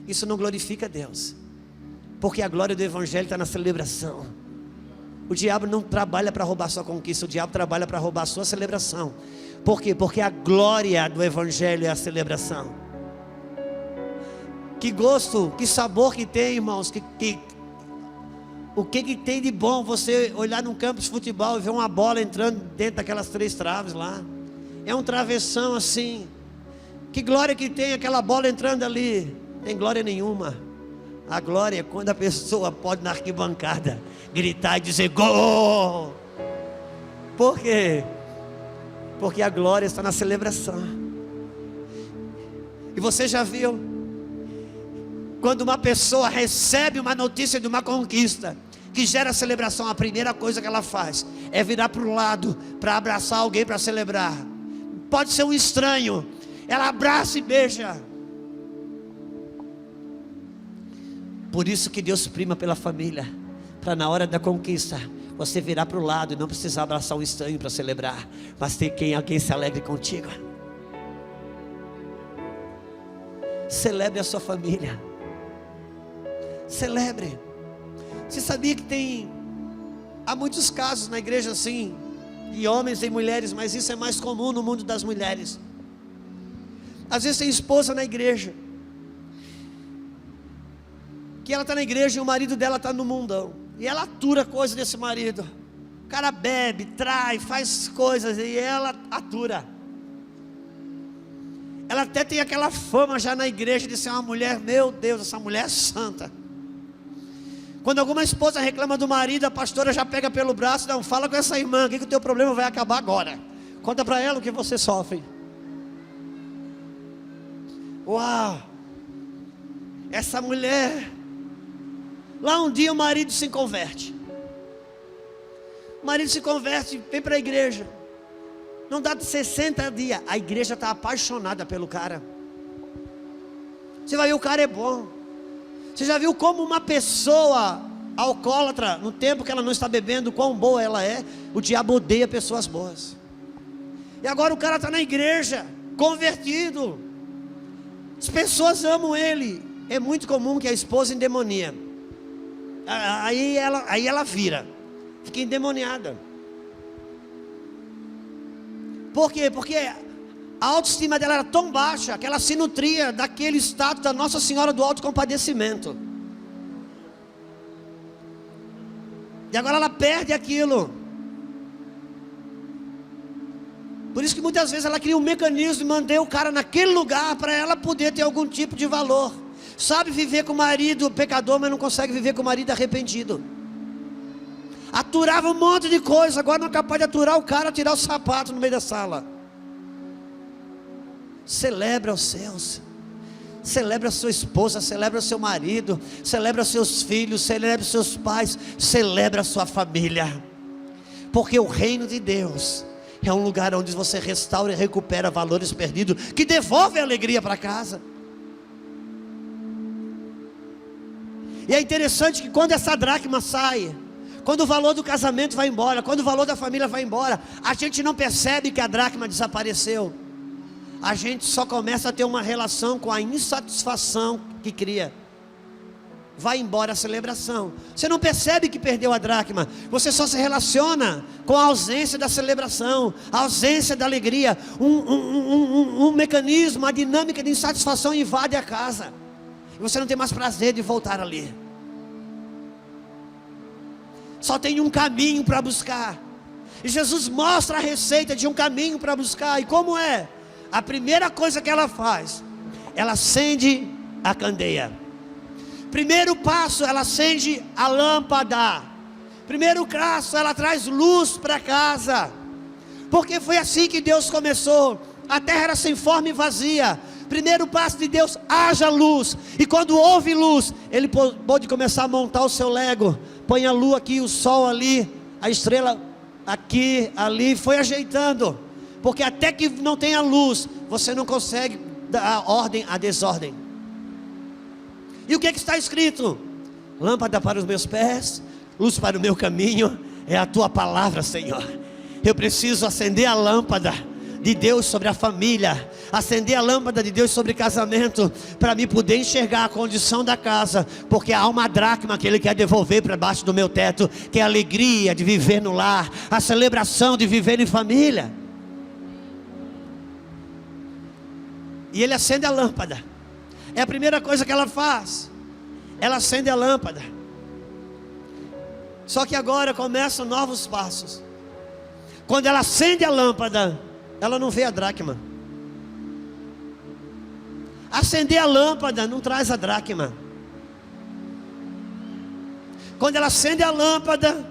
Isso não glorifica a Deus, porque a glória do Evangelho está na celebração. O diabo não trabalha para roubar sua conquista, o diabo trabalha para roubar a sua celebração. Por quê? Porque a glória do Evangelho é a celebração. Que gosto, que sabor que tem, irmãos, o que tem de bom você olhar num campo de futebol e ver uma bola entrando dentro daquelas 3 traves lá. É um travessão assim. Que glória que tem aquela bola entrando ali? Tem glória nenhuma. A glória é quando a pessoa pode na arquibancada gritar e dizer gol. Por quê? Porque a glória está na celebração. E você já viu? Quando uma pessoa recebe uma notícia de uma conquista que gera celebração, a primeira coisa que ela faz é virar para o lado para abraçar alguém para celebrar. Pode ser um estranho, ela abraça e beija. Por isso que Deus prima pela família, para na hora da conquista você virar para o lado e não precisar abraçar um estranho para celebrar, mas ter alguém se alegre contigo. Celebre a sua família. Celebre. Você sabia que há muitos casos na igreja assim, de homens e mulheres, mas isso é mais comum no mundo das mulheres. Às vezes tem esposa na igreja, que ela está na igreja e o marido dela está no mundão, e ela atura coisa desse marido. O cara bebe, trai, faz coisas, e ela atura. Ela até tem aquela fama já na igreja de ser uma mulher, meu Deus, essa mulher é santa. Quando alguma esposa reclama do marido, a pastora já pega pelo braço, não, fala com essa irmã, que o teu problema vai acabar agora. Conta para ela o que você sofre. Uau! Essa mulher... Lá um dia o marido se converte. O marido se converte, vem para a igreja. Não dá de 60 dias, a igreja está apaixonada pelo cara. Você vai ver, o cara é bom. Você já viu como uma pessoa alcoólatra, no tempo que ela não está bebendo, quão boa ela é? O diabo odeia pessoas boas. E agora o cara está na igreja, convertido. As pessoas amam ele. É muito comum que a esposa endemonia. Aí ela vira, fica endemoniada. Por quê? Porque a autoestima dela era tão baixa que ela se nutria daquele status da Nossa Senhora do Autocompadecimento. E agora ela perde aquilo. Por isso que muitas vezes ela cria um mecanismo de manter o cara naquele lugar para ela poder ter algum tipo de valor. Sabe viver com o marido pecador, mas não consegue viver com o marido arrependido. aturava um monte de coisa, agora não é capaz de aturar o cara, tirar o sapato no meio da sala. Celebra os seus, celebra a sua esposa, celebra o seu marido, celebra seus filhos, celebra os seus pais, celebra a sua família, porque o reino de Deus é um lugar onde você restaura e recupera valores perdidos, que devolve a alegria para casa. E é interessante que quando essa dracma sai, quando o valor do casamento vai embora, quando o valor da família vai embora, a gente não percebe que a dracma desapareceu. A gente só começa a ter uma relação com a insatisfação que cria. Vai embora a celebração. Você não percebe que perdeu a dracma. Você só se relaciona com a ausência da celebração, a ausência da alegria. Um mecanismo, uma dinâmica de insatisfação invade a casa. E você não tem mais prazer de voltar ali. Só tem um caminho para buscar. E Jesus mostra a receita de um caminho para buscar. E como é? A primeira coisa que ela faz, ela acende a candeia. Primeiro passo, ela acende a lâmpada. Primeiro passo, ela traz luz para casa. Porque foi assim que Deus começou. A terra era sem forma e vazia. Primeiro passo de Deus, haja luz. E quando houve luz, Ele pôde começar a montar o seu Lego. Põe a lua aqui, o sol ali, a estrela aqui, ali. Foi ajeitando. Porque até que não tenha luz, você não consegue dar ordem à desordem. E o que está escrito? Lâmpada para os meus pés, luz para o meu caminho, é a tua palavra, Senhor. Eu preciso acender a lâmpada de Deus sobre a família, acender a lâmpada de Deus sobre casamento, para me poder enxergar a condição da casa, porque há uma dracma que Ele quer devolver para baixo do meu teto, que é a alegria de viver no lar, a celebração de viver em família. E Ele acende a lâmpada. É a primeira coisa que ela faz. Ela acende a lâmpada. Só que agora começam novos passos. Quando ela acende a lâmpada, ela não vê a dracma. Acender a lâmpada não traz a dracma. Quando ela acende a lâmpada,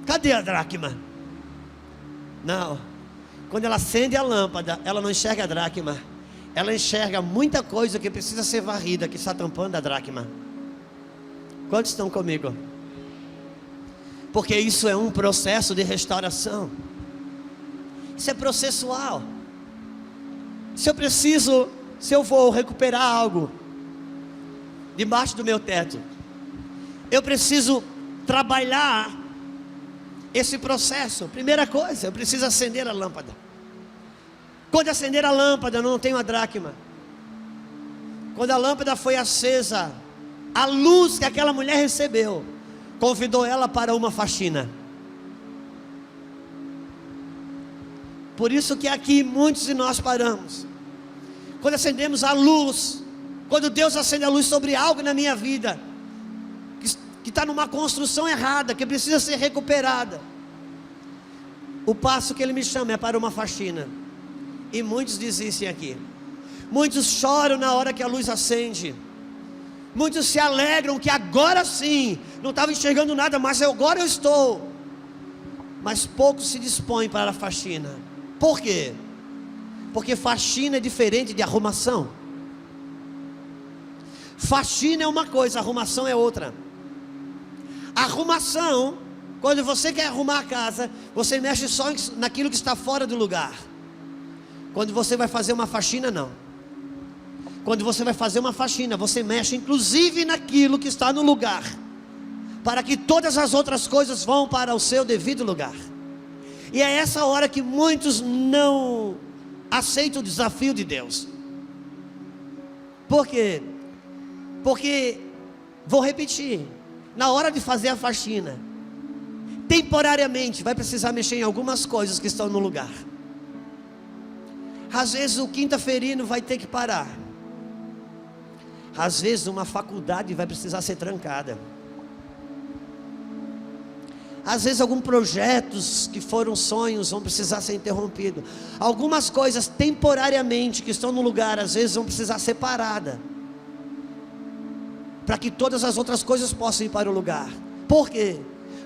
cadê a dracma? Não. Quando ela acende a lâmpada, ela não enxerga a dracma. Ela enxerga muita coisa que precisa ser varrida, que está tampando a dracma. Quantos estão comigo? Porque isso é um processo de restauração. Isso é processual. Se eu vou recuperar algo debaixo do meu teto, eu preciso trabalhar esse processo. Primeira coisa, eu preciso acender a lâmpada. Quando acender a lâmpada, eu não tenho a dracma. Quando a lâmpada foi acesa, a luz que aquela mulher recebeu convidou ela para uma faxina. Por isso que aqui muitos de nós paramos. Quando acendemos a luz, quando Deus acende a luz sobre algo na minha vida que está numa construção errada, que precisa ser recuperada, o passo que Ele me chama é para uma faxina. E muitos desistem aqui. Muitos choram na hora que a luz acende. Muitos se alegram que agora sim, não estava enxergando nada, mas agora eu estou. Mas poucos se dispõem para a faxina. Por quê? Porque faxina é diferente de arrumação. Faxina é uma coisa, arrumação é outra. Arrumação, quando você quer arrumar a casa, você mexe só naquilo que está fora do lugar. Quando você vai fazer uma faxina, não. Quando você vai fazer uma faxina, você mexe inclusive naquilo que está no lugar, para que todas as outras coisas vão para o seu devido lugar. E é essa hora que muitos não aceitam o desafio de Deus. Por quê? Porque, vou repetir, na hora de fazer a faxina, temporariamente vai precisar mexer em algumas coisas que estão no lugar. Às vezes o quinta-feirino vai ter que parar. Às vezes uma faculdade vai precisar ser trancada. Às vezes alguns projetos que foram sonhos vão precisar ser interrompidos. Algumas coisas temporariamente que estão no lugar, às vezes vão precisar ser paradas, para que todas as outras coisas possam ir para o lugar. Por quê?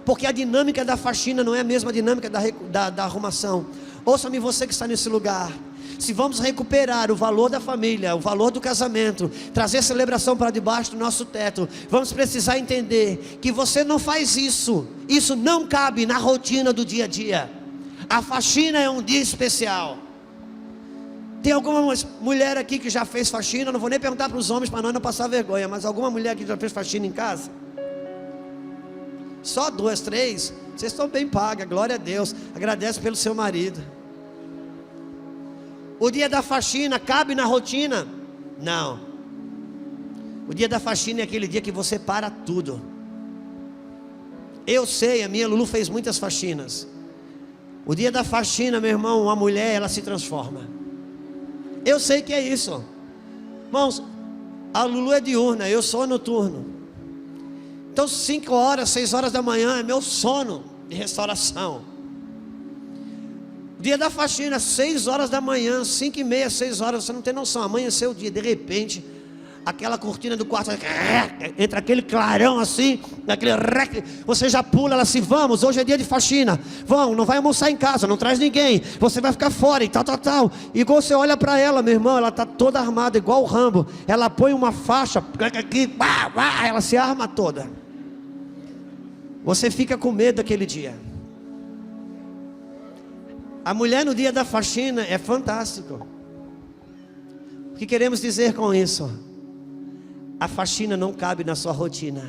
porque a dinâmica da faxina não é a mesma dinâmica da arrumação. Ouça-me, você que está nesse lugar. Se vamos recuperar o valor da família, o valor do casamento, trazer celebração para debaixo do nosso teto, vamos precisar entender que você não faz isso. Isso não cabe na rotina do dia a dia. A faxina é um dia especial. Tem alguma mulher aqui que já fez faxina? Não vou nem perguntar para os homens para nós não passar vergonha, mas alguma mulher que já fez faxina em casa? Só 2, 3? Vocês estão bem pagas, glória a Deus. Agradece pelo seu marido. O dia da faxina cabe na rotina? Não. O dia da faxina é aquele dia que você para tudo. Eu sei, a minha Lulu fez muitas faxinas. O dia da faxina, meu irmão, uma mulher, ela se transforma. Eu sei que é isso. Irmãos, a Lulu é diurna, eu sou noturno. Então 5 horas, 6 horas da manhã é meu sono de restauração. Dia da faxina, 6 horas da manhã, 5h30, 6 horas, você não tem noção, amanheceu o dia, de repente, aquela cortina do quarto, entra aquele clarão assim, aquele você já pula, ela assim, vamos, hoje é dia de faxina, vamos, não vai almoçar em casa, não traz ninguém, você vai ficar fora e tal, e quando você olha para ela, meu irmão, ela está toda armada, igual o Rambo, ela põe uma faixa, aqui, ela se arma toda, você fica com medo daquele dia. A mulher no dia da faxina é fantástico. O que queremos dizer com isso? A faxina não cabe na sua rotina.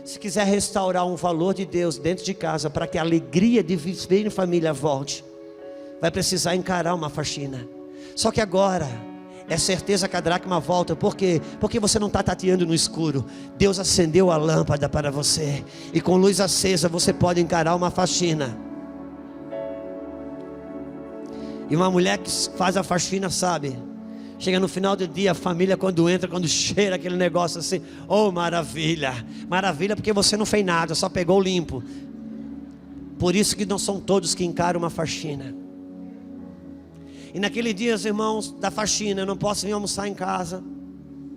Se quiser restaurar um valor de Deus dentro de casa, para que a alegria de viver em família volte, vai precisar encarar uma faxina. Só que agora é certeza que a dracma volta. Por quê? Porque você não está tateando no escuro. Deus acendeu a lâmpada para você, e com luz acesa você pode encarar uma faxina. E uma mulher que faz a faxina sabe, chega no final do dia, a família quando entra, quando cheira aquele negócio assim, oh maravilha, maravilha, porque você não fez nada, só pegou limpo. Por isso que não são todos que encaram uma faxina. E naquele dia, irmãos, da faxina, eu não posso vir almoçar em casa,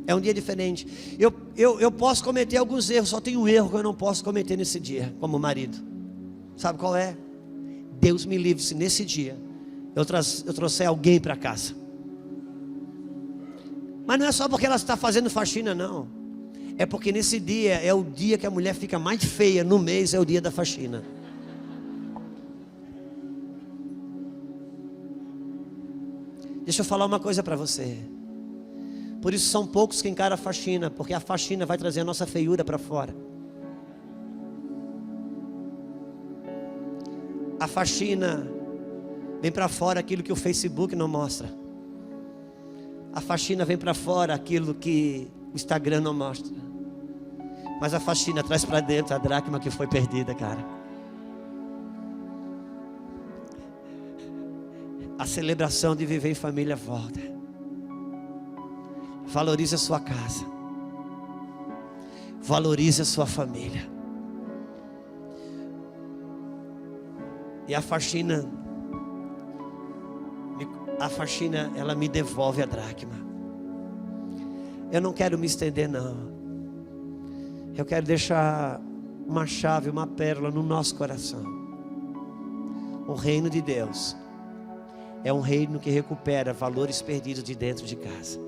é um dia diferente. Eu posso cometer alguns erros, só tem um erro que eu não posso cometer nesse dia, como marido. Sabe qual é? Deus me livre se nesse dia eu trouxer alguém para casa. Mas não é só porque ela está fazendo faxina, não. É porque nesse dia é o dia que a mulher fica mais feia no mês, é o dia da faxina. Deixa eu falar uma coisa para você. Por isso são poucos que encaram a faxina, porque a faxina vai trazer a nossa feiura para fora. A faxina vem para fora aquilo que o Facebook não mostra. A faxina vem para fora aquilo que o Instagram não mostra. Mas a faxina traz para dentro a dracma que foi perdida, cara. A celebração de viver em família volta. Valorize a sua casa. Valorize a sua família. E a faxina, ela me devolve a dracma. Eu não quero me estender, não. Eu quero deixar uma chave, uma pérola no nosso coração. O reino de Deus é um reino que recupera valores perdidos de dentro de casa.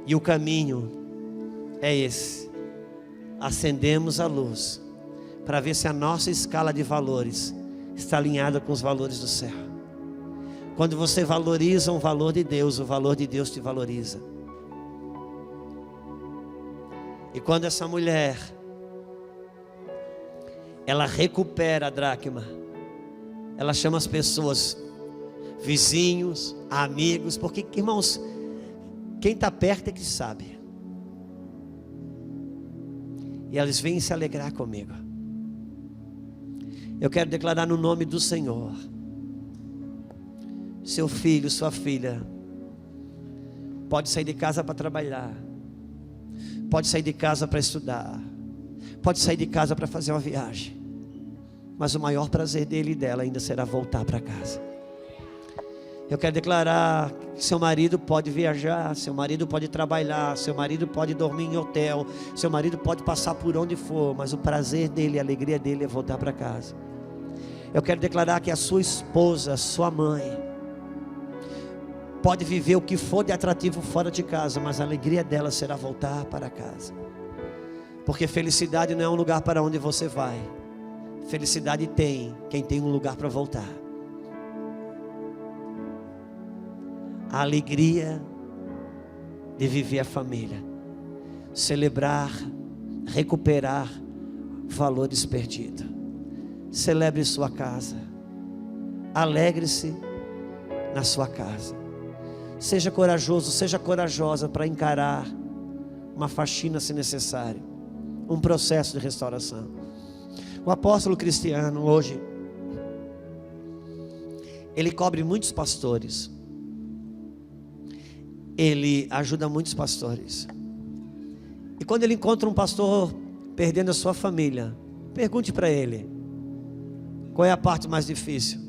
E o caminho é esse. Acendemos a luz para ver se a nossa escala de valores está alinhada com os valores do céu. Quando você valoriza um valor de Deus, o valor de Deus te valoriza. E quando essa mulher, ela recupera a dracma, ela chama as pessoas, vizinhos, amigos, porque, irmãos, quem está perto é que sabe. E eles vêm se alegrar comigo. Eu quero declarar no nome do Senhor, seu filho, sua filha pode sair de casa para trabalhar, pode sair de casa para estudar, pode sair de casa para fazer uma viagem, mas o maior prazer dele e dela ainda será voltar para casa. Eu quero declarar que seu marido pode viajar, seu marido pode trabalhar, seu marido pode dormir em hotel, seu marido pode passar por onde for, mas o prazer dele, a alegria dele é voltar para casa. Eu quero declarar que a sua esposa, a sua mãe, pode viver o que for de atrativo fora de casa, mas a alegria dela será voltar para casa. Porque felicidade não é um lugar para onde você vai. Felicidade tem quem tem um lugar para voltar. A alegria de viver a família, celebrar, recuperar valores perdidos. Celebre sua casa, alegre-se na sua casa. Seja corajoso, seja corajosa para encarar uma faxina se necessário, um processo de restauração. O apóstolo Cristiano hoje, ele cobre muitos pastores, ele ajuda muitos pastores. E quando ele encontra um pastor perdendo a sua família, pergunte para ele: qual é a parte mais difícil?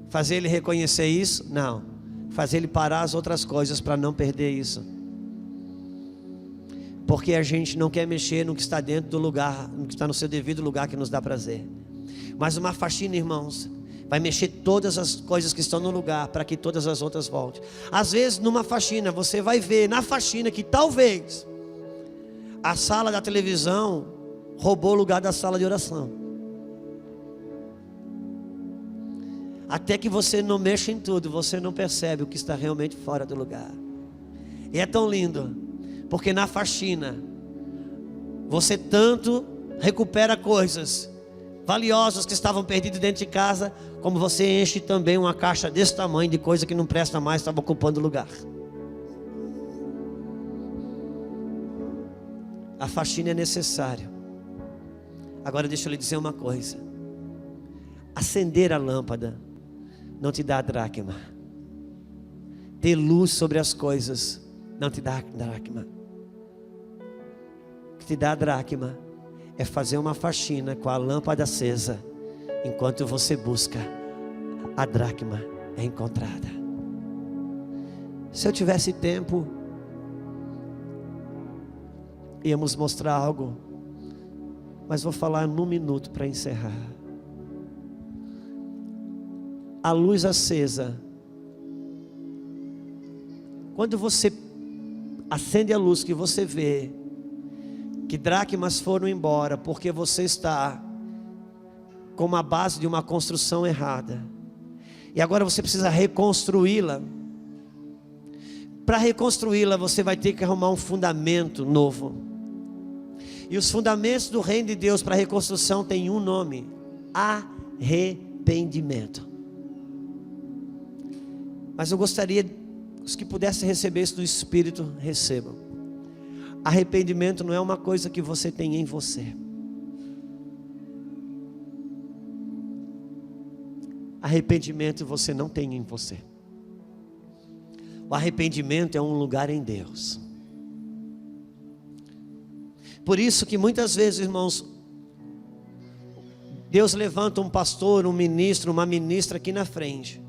Fazer ele reconhecer isso? Não. Fazer ele parar as outras coisas para não perder isso. Porque a gente não quer mexer no que está dentro do lugar, no que está no seu devido lugar, que nos dá prazer. Mas uma faxina, irmãos, vai mexer todas as coisas que estão no lugar, para que todas as outras voltem. Às vezes numa faxina, você vai ver na faxina que talvez a sala da televisão roubou o lugar da sala de oração. Até que você não mexa em tudo, você não percebe o que está realmente fora do lugar. E é tão lindo, porque na faxina você tanto recupera coisas valiosas que estavam perdidas dentro de casa, como você enche também uma caixa desse tamanho de coisa que não presta mais, estava ocupando lugar. A faxina é necessária. Agora deixa eu lhe dizer uma coisa: acender a lâmpada não te dá a dracma. Ter luz sobre as coisas não te dá a dracma. O que te dá a dracma é fazer uma faxina com a lâmpada acesa. Enquanto você busca, a dracma é encontrada. Se eu tivesse tempo, íamos mostrar algo, mas vou falar num minuto para encerrar. A luz acesa, quando você acende a luz, que você vê que dracmas foram embora, porque você está com uma base de uma construção errada, e agora você precisa reconstruí-la. Para reconstruí-la, você vai ter que arrumar um fundamento novo. E os fundamentos do reino de Deus para a reconstrução têm um nome: arrependimento. Mas eu gostaria, os que pudessem receber isso do Espírito, recebam. Arrependimento não é uma coisa que você tem em você. Arrependimento você não tem em você. O arrependimento é um lugar em Deus. Por isso que muitas vezes, irmãos, Deus levanta um pastor, um ministro, uma ministra aqui na frente,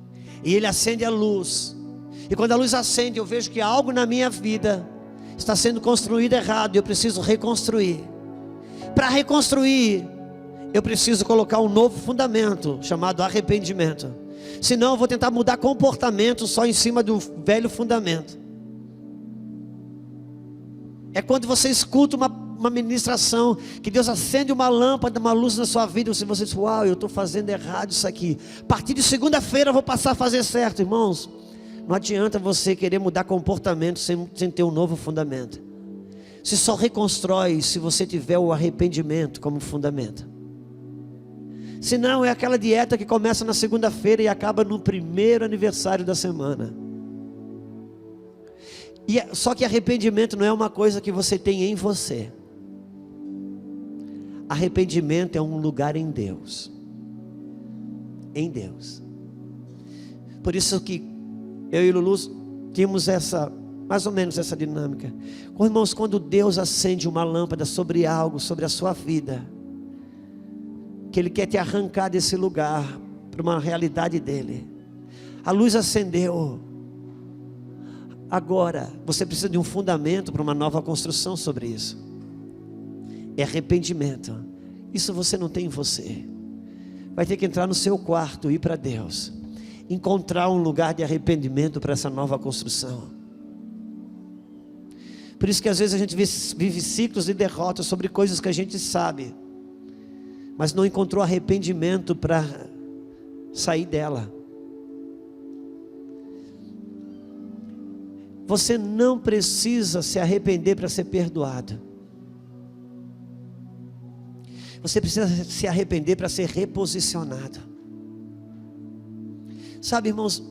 e ele acende a luz. E quando a luz acende, eu vejo que algo na minha vida está sendo construído errado, e eu preciso reconstruir. Para reconstruir, eu preciso colocar um novo fundamento, chamado arrependimento. Senão eu vou tentar mudar comportamento só em cima do velho fundamento. É quando você escuta uma ministração, que Deus acende uma lâmpada, uma luz na sua vida, e você diz: uau, eu estou fazendo errado isso aqui. A partir de segunda-feira eu vou passar a fazer certo. Irmãos, não adianta você querer mudar comportamento sem ter um novo fundamento. Se só reconstrói se você tiver o arrependimento como fundamento. Senão é aquela dieta que começa na segunda-feira e acaba no primeiro aniversário da semana. Só que arrependimento não é uma coisa que você tem em você. Arrependimento é um lugar em Deus. Em Deus. Por isso que eu e Lulu tínhamos mais ou menos essa dinâmica. Irmãos, quando Deus acende uma lâmpada sobre algo, sobre a sua vida, que Ele quer te arrancar desse lugar para uma realidade dele, A luz acendeu. Agora, você precisa de um fundamento para uma nova construção sobre isso. É arrependimento. Isso você não tem em você. Vai ter que entrar no seu quarto, ir para Deus, encontrar um lugar de arrependimento para essa nova construção. Por isso que às vezes a gente vive ciclos de derrotas sobre coisas que a gente sabe, mas não encontrou arrependimento para sair dela. Você não precisa se arrepender para ser perdoado. Você precisa se arrepender para ser reposicionado. Sabe, irmãos,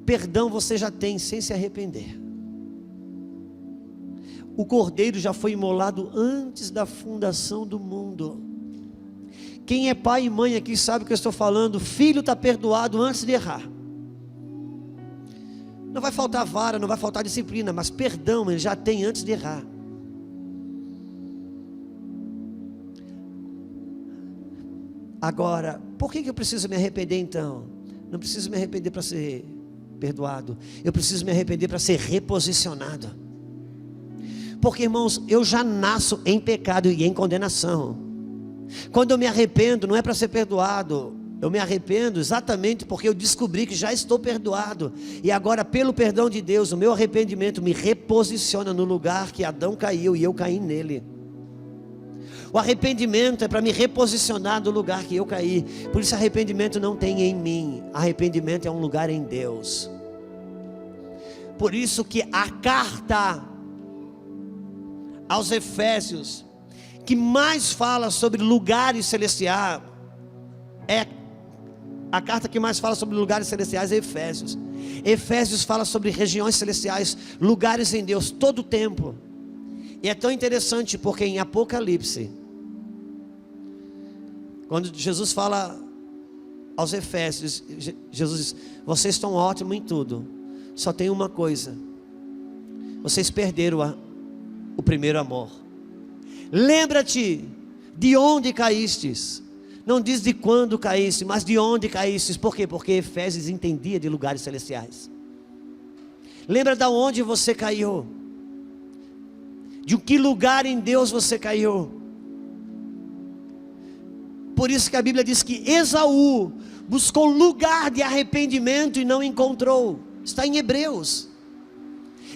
perdão você já tem sem se arrepender. O cordeiro já foi imolado antes da fundação do mundo. Quem é pai e mãe aqui sabe o que eu estou falando. Filho está perdoado antes de errar. Não vai faltar vara, não vai faltar disciplina, mas perdão ele já tem antes de errar. Agora, por que eu preciso me arrepender então? Não preciso me arrepender para ser perdoado. Eu preciso me arrepender para ser reposicionado. Porque, irmãos, eu já nasço em pecado e em condenação. Quando eu me arrependo, não é para ser perdoado. Eu me arrependo exatamente porque eu descobri que já estou perdoado. E agora, pelo perdão de Deus, o meu arrependimento me reposiciona no lugar que Adão caiu e eu caí nele. O arrependimento é para me reposicionar no lugar que eu caí. Por isso arrependimento não tem em mim. Arrependimento é um lugar em Deus. Por isso que a carta aos Efésios, que mais fala sobre lugares celestiais, a carta que mais fala sobre lugares celestiais é Efésios. Efésios fala sobre regiões celestiais, lugares em Deus, todo o tempo. E é tão interessante porque em Apocalipse, quando Jesus fala aos Efésios, Jesus diz: vocês estão ótimos em tudo, só tem uma coisa: vocês perderam o primeiro amor. Lembra-te de onde caístes. Não diz de quando caíste, mas de onde caístes. Por quê? Porque Efésios entendia de lugares celestiais. Lembra de onde você caiu, de que lugar em Deus você caiu. Por isso que a Bíblia diz que Esaú buscou lugar de arrependimento e não encontrou. Está em Hebreus.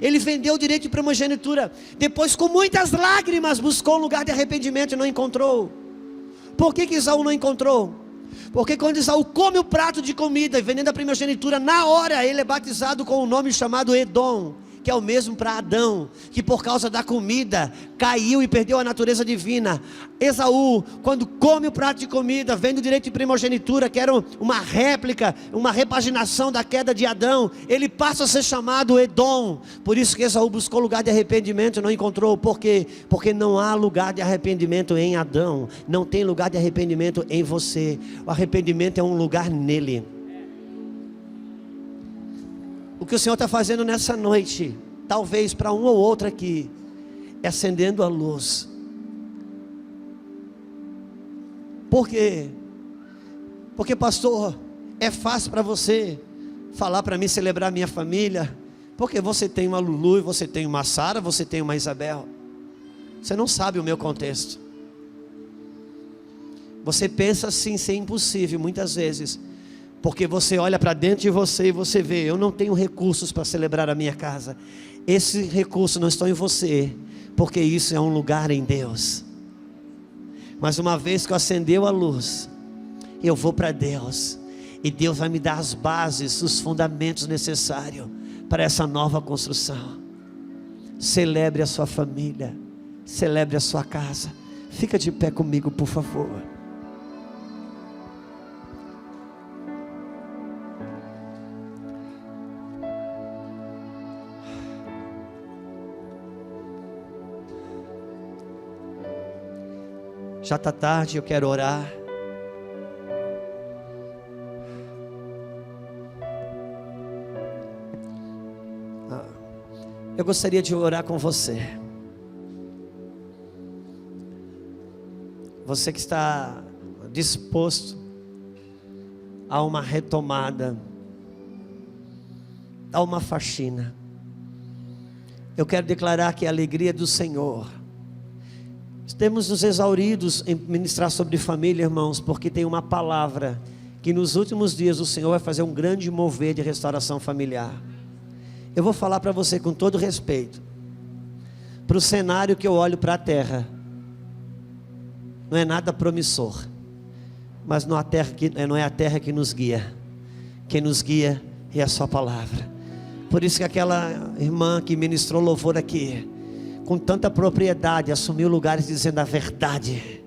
Ele vendeu o direito de primogenitura, depois com muitas lágrimas buscou um lugar de arrependimento e não encontrou. Por que Esaú não encontrou? Porque quando Esaú come o prato de comida e vendendo a primogenitura, na hora ele é batizado com um nome chamado Edom, que é o mesmo para Adão, que por causa da comida caiu e perdeu a natureza divina. Esaú, quando come o prato de comida, vende o direito de primogenitura, que era uma réplica, uma repaginação da queda de Adão, ele passa a ser chamado Edom. Por isso que Esaú buscou lugar de arrependimento e não encontrou. Por quê? Porque não há lugar de arrependimento em Adão, não tem lugar de arrependimento em você. O arrependimento é um lugar nele. O que o Senhor está fazendo nessa noite, talvez para um ou outro aqui, é acendendo a luz. Por quê? Porque, pastor, é fácil para você falar para mim celebrar a minha família, porque você tem uma Lulu, você tem uma Sara, você tem uma Isabel. Você não sabe o meu contexto. Você pensa assim ser impossível muitas vezes, porque você olha para dentro de você e você vê: eu não tenho recursos para celebrar a minha casa. Esse recurso não está em você, porque isso é um lugar em Deus. Mas uma vez que eu acendeu a luz, eu vou para Deus, e Deus vai me dar as bases, os fundamentos necessários para essa nova construção. Celebre a sua família, celebre a sua casa. Fica de pé comigo, por favor. Já está tarde, eu quero orar. Eu gostaria de orar com você. Você que está disposto a uma retomada. Dá uma faxina. Eu quero declarar que a alegria do Senhor. Temos nos exauridos em ministrar sobre família, irmãos, porque tem uma palavra que nos últimos dias o Senhor vai fazer um grande mover de restauração familiar. Eu vou falar para você com todo respeito. Para o cenário que eu olho para a terra, não é nada promissor, mas não é a terra que nos guia. Quem nos guia é a sua palavra. Por isso que aquela irmã que ministrou louvor aqui, com tanta propriedade, assumiu lugares dizendo a verdade.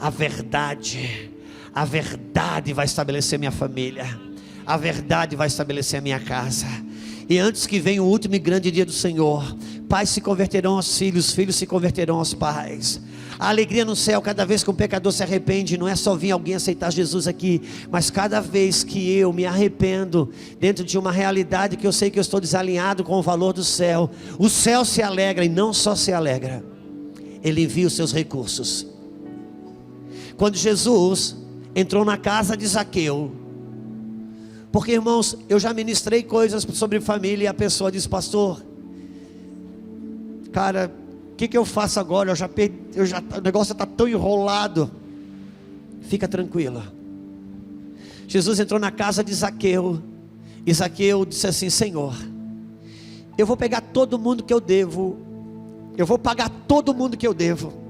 A verdade. A verdade vai estabelecer minha família. A verdade vai estabelecer a minha casa. E antes que venha o último e grande dia do Senhor, pais se converterão aos filhos, filhos se converterão aos pais. A alegria no céu, cada vez que um pecador se arrepende, não é só vir alguém aceitar Jesus aqui, mas cada vez que eu me arrependo, dentro de uma realidade que eu sei que eu estou desalinhado com o valor do céu, o céu se alegra, e não só se alegra, Ele envia os seus recursos. Quando Jesus entrou na casa de Zaqueu, porque, irmãos, eu já ministrei coisas sobre família, e a pessoa diz: pastor, cara, o que eu faço agora? O negócio está tão enrolado. Fica tranquila. Jesus entrou na casa de Zaqueu, e Zaqueu disse assim: Senhor, eu vou pegar todo mundo que eu devo, eu vou pagar todo mundo que eu devo.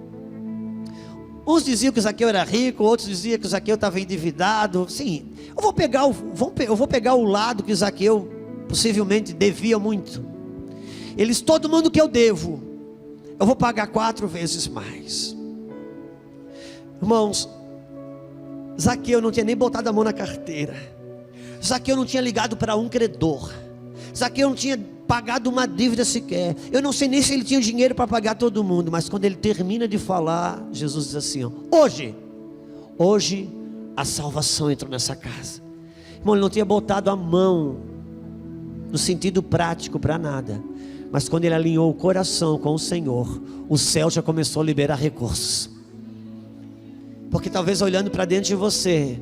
Uns diziam que Zaqueu era rico, outros diziam que Zaqueu estava endividado. Sim, eu vou pegar o lado que Zaqueu possivelmente devia muito. Eles: todo mundo que eu devo, eu vou pagar 4 vezes mais. Irmãos, Zaqueu não tinha nem botado a mão na carteira. Zaqueu não tinha ligado para um credor. Zaqueu não tinha pagado uma dívida sequer. Eu não sei nem se ele tinha dinheiro para pagar todo mundo. Mas quando ele termina de falar, Jesus diz assim: hoje a salvação entrou nessa casa. Irmão, ele não tinha botado a mão no sentido prático para nada, mas quando ele alinhou o coração com o Senhor, o céu já começou a liberar recursos. Porque talvez olhando para dentro de você,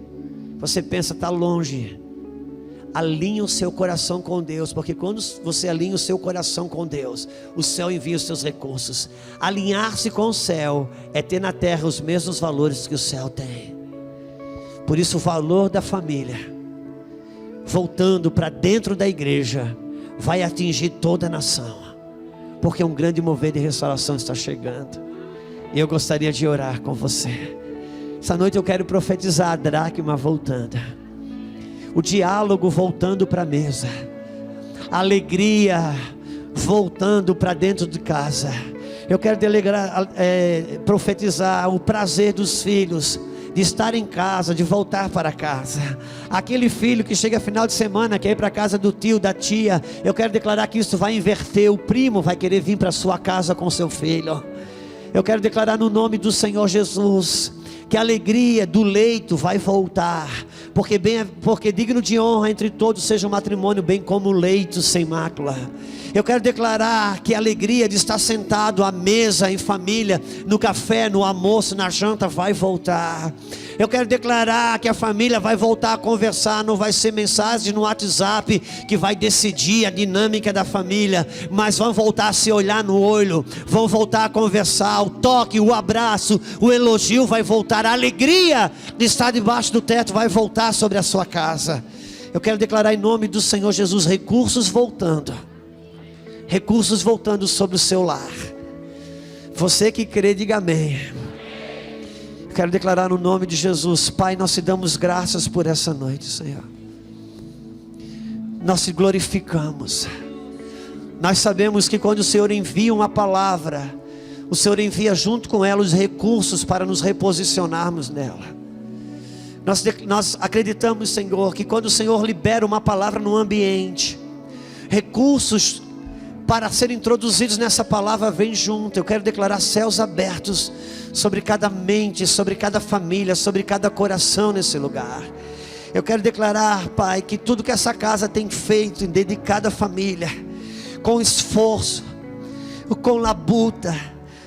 você pensa: está longe. Alinhe o seu coração com Deus, porque quando você alinha o seu coração com Deus, o céu envia os seus recursos. Alinhar-se com o céu é ter na terra os mesmos valores que o céu tem. Por isso o valor da família, voltando para dentro da igreja, vai atingir toda a nação, porque um grande mover de restauração está chegando. E eu gostaria de orar com você. Essa noite eu quero profetizar a dracma voltando, o diálogo voltando para a mesa, a alegria voltando para dentro de casa. Eu quero profetizar o prazer dos filhos de estar em casa, de voltar para casa. Aquele filho que chega final de semana, quer ir para a casa do tio, da tia, eu quero declarar que isso vai inverter. O primo vai querer vir para a sua casa com seu filho. Eu quero declarar no nome do Senhor Jesus que a alegria do leito vai voltar, porque digno de honra entre todos seja o matrimônio, bem como o leito sem mácula. Eu quero declarar que a alegria de estar sentado à mesa em família, no café, no almoço, na janta, vai voltar. Eu quero declarar que a família vai voltar a conversar. Não vai ser mensagem no WhatsApp que vai decidir a dinâmica da família, mas vão voltar a se olhar no olho, vão voltar a conversar. O toque, o abraço, o elogio vai voltar. A alegria de estar debaixo do teto vai voltar sobre a sua casa. Eu quero declarar em nome do Senhor Jesus, recursos voltando sobre o seu lar. Você que crê, diga amém. Eu quero declarar no nome de Jesus. Pai, nós te damos graças por essa noite, Senhor. Nós te glorificamos. Nós sabemos que quando o Senhor envia uma palavra, o Senhor envia junto com ela os recursos para nos reposicionarmos nela. Nós acreditamos, Senhor, que quando o Senhor libera uma palavra no ambiente, recursos para serem introduzidos nessa palavra vem junto. Eu quero declarar céus abertos sobre cada mente, sobre cada família, sobre cada coração nesse lugar. Eu quero declarar, Pai, que tudo que essa casa tem feito em dedicada à família, com esforço, com labuta,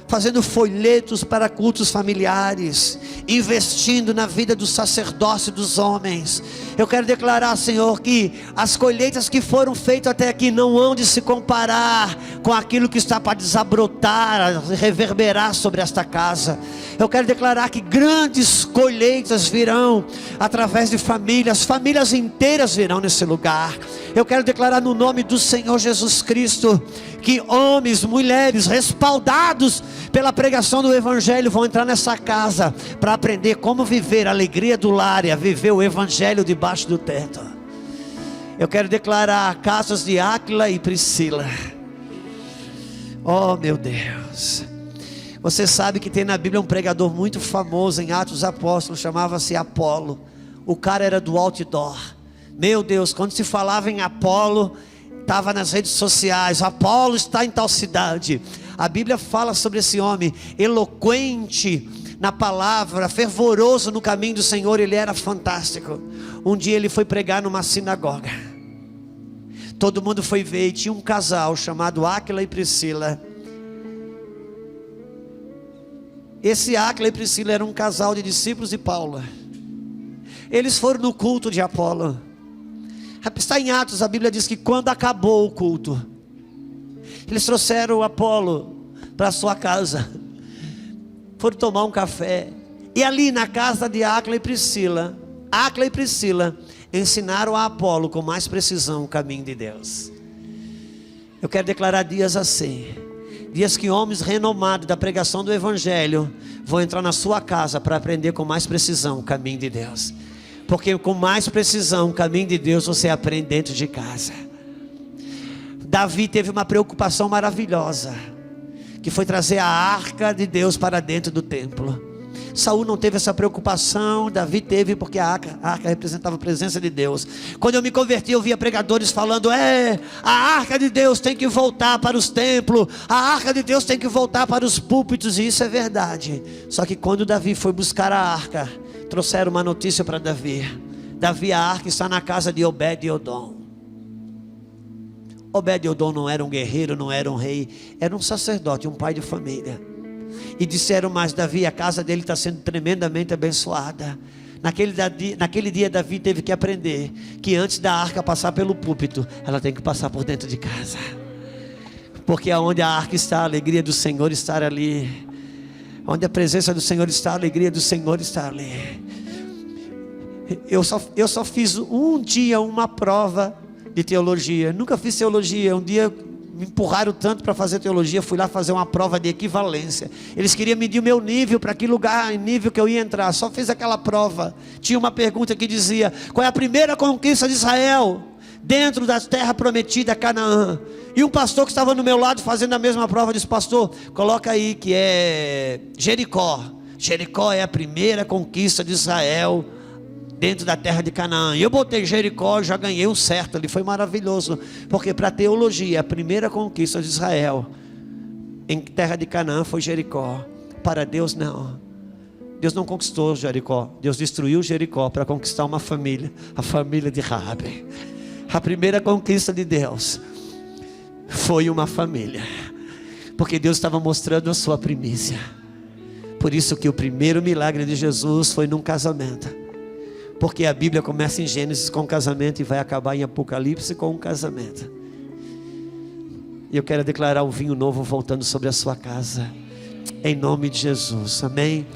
fazendo folhetos para cultos familiares, investindo na vida do sacerdócio dos homens. Eu quero declarar, Senhor, que as colheitas que foram feitas até aqui não hão de se comparar com aquilo que está para desabrotar, reverberar sobre esta casa. Eu quero declarar que grandes colheitas virão através de famílias, famílias inteiras virão nesse lugar. Eu quero declarar no nome do Senhor Jesus Cristo, que homens, mulheres, respaldados pela pregação do Evangelho, vão entrar nessa casa, para aprender como viver a alegria do lar, e a viver o Evangelho debaixo do teto. Eu quero declarar casas de Áquila e Priscila. Oh meu Deus, você sabe que tem na Bíblia um pregador muito famoso em Atos dos Apóstolos, chamava-se Apolo. O cara era do outdoor. Meu Deus, quando se falava em Apolo, estava nas redes sociais: Apolo está em tal cidade. A Bíblia fala sobre esse homem, eloquente na palavra, fervoroso no caminho do Senhor. Ele era fantástico. Um dia ele foi pregar numa sinagoga, todo mundo foi ver, e tinha um casal chamado Áquila e Priscila. Esse Áquila e Priscila era um casal de discípulos de Paulo. Eles foram no culto de Apolo. Está em Atos, a Bíblia diz que quando acabou o culto, eles trouxeram o Apolo para a sua casa, foram tomar um café, e ali na casa de Áquila e Priscila ensinaram a Apolo com mais precisão o caminho de Deus. Eu quero declarar dias assim, dias que homens renomados da pregação do Evangelho vão entrar na sua casa para aprender com mais precisão o caminho de Deus. Porque com mais precisão o caminho de Deus você aprende dentro de casa. Davi teve uma preocupação maravilhosa, que foi trazer a arca de Deus para dentro do templo. Saul não teve essa preocupação, Davi teve, porque a arca representava a presença de Deus. Quando eu me converti, eu via pregadores falando: a arca de Deus tem que voltar para os templos, a arca de Deus tem que voltar para os púlpitos. E isso é verdade. Só que quando Davi foi buscar a arca, trouxeram uma notícia para Davi: a arca está na casa de Obed-Edom. Obed-Edom não era um guerreiro, não era um rei, era um sacerdote, um pai de família. E disseram mais: Davi, a casa dele está sendo tremendamente abençoada. Naquele dia Davi teve que aprender que antes da arca passar pelo púlpito, ela tem que passar por dentro de casa. Porque aonde a arca está, a alegria do Senhor está ali. Onde a presença do Senhor está, a alegria do Senhor está ali. Eu só fiz um dia uma prova de teologia. Nunca fiz teologia. Um dia me empurraram tanto para fazer teologia, fui lá fazer uma prova de equivalência. Eles queriam medir o meu nível, para que lugar, nível que eu ia entrar. Só fiz aquela prova. Tinha uma pergunta que dizia: qual é a primeira conquista de Israel dentro da terra prometida, Canaã? E um pastor que estava no meu lado fazendo a mesma prova disse: pastor, coloca aí que é Jericó. Jericó é a primeira conquista de Israel dentro da terra de Canaã. E eu botei Jericó, já ganhei um certo ali, foi maravilhoso. Porque para a teologia, a primeira conquista de Israel em terra de Canaã foi Jericó. Para Deus não. Deus não conquistou Jericó, Deus destruiu Jericó para conquistar uma família, a família de Raabe. A primeira conquista de Deus foi uma família, porque Deus estava mostrando a sua primícia. Por isso que o primeiro milagre de Jesus foi num casamento. Porque a Bíblia começa em Gênesis com um casamento e vai acabar em Apocalipse com um casamento. E eu quero declarar o vinho novo voltando sobre a sua casa, em nome de Jesus, amém?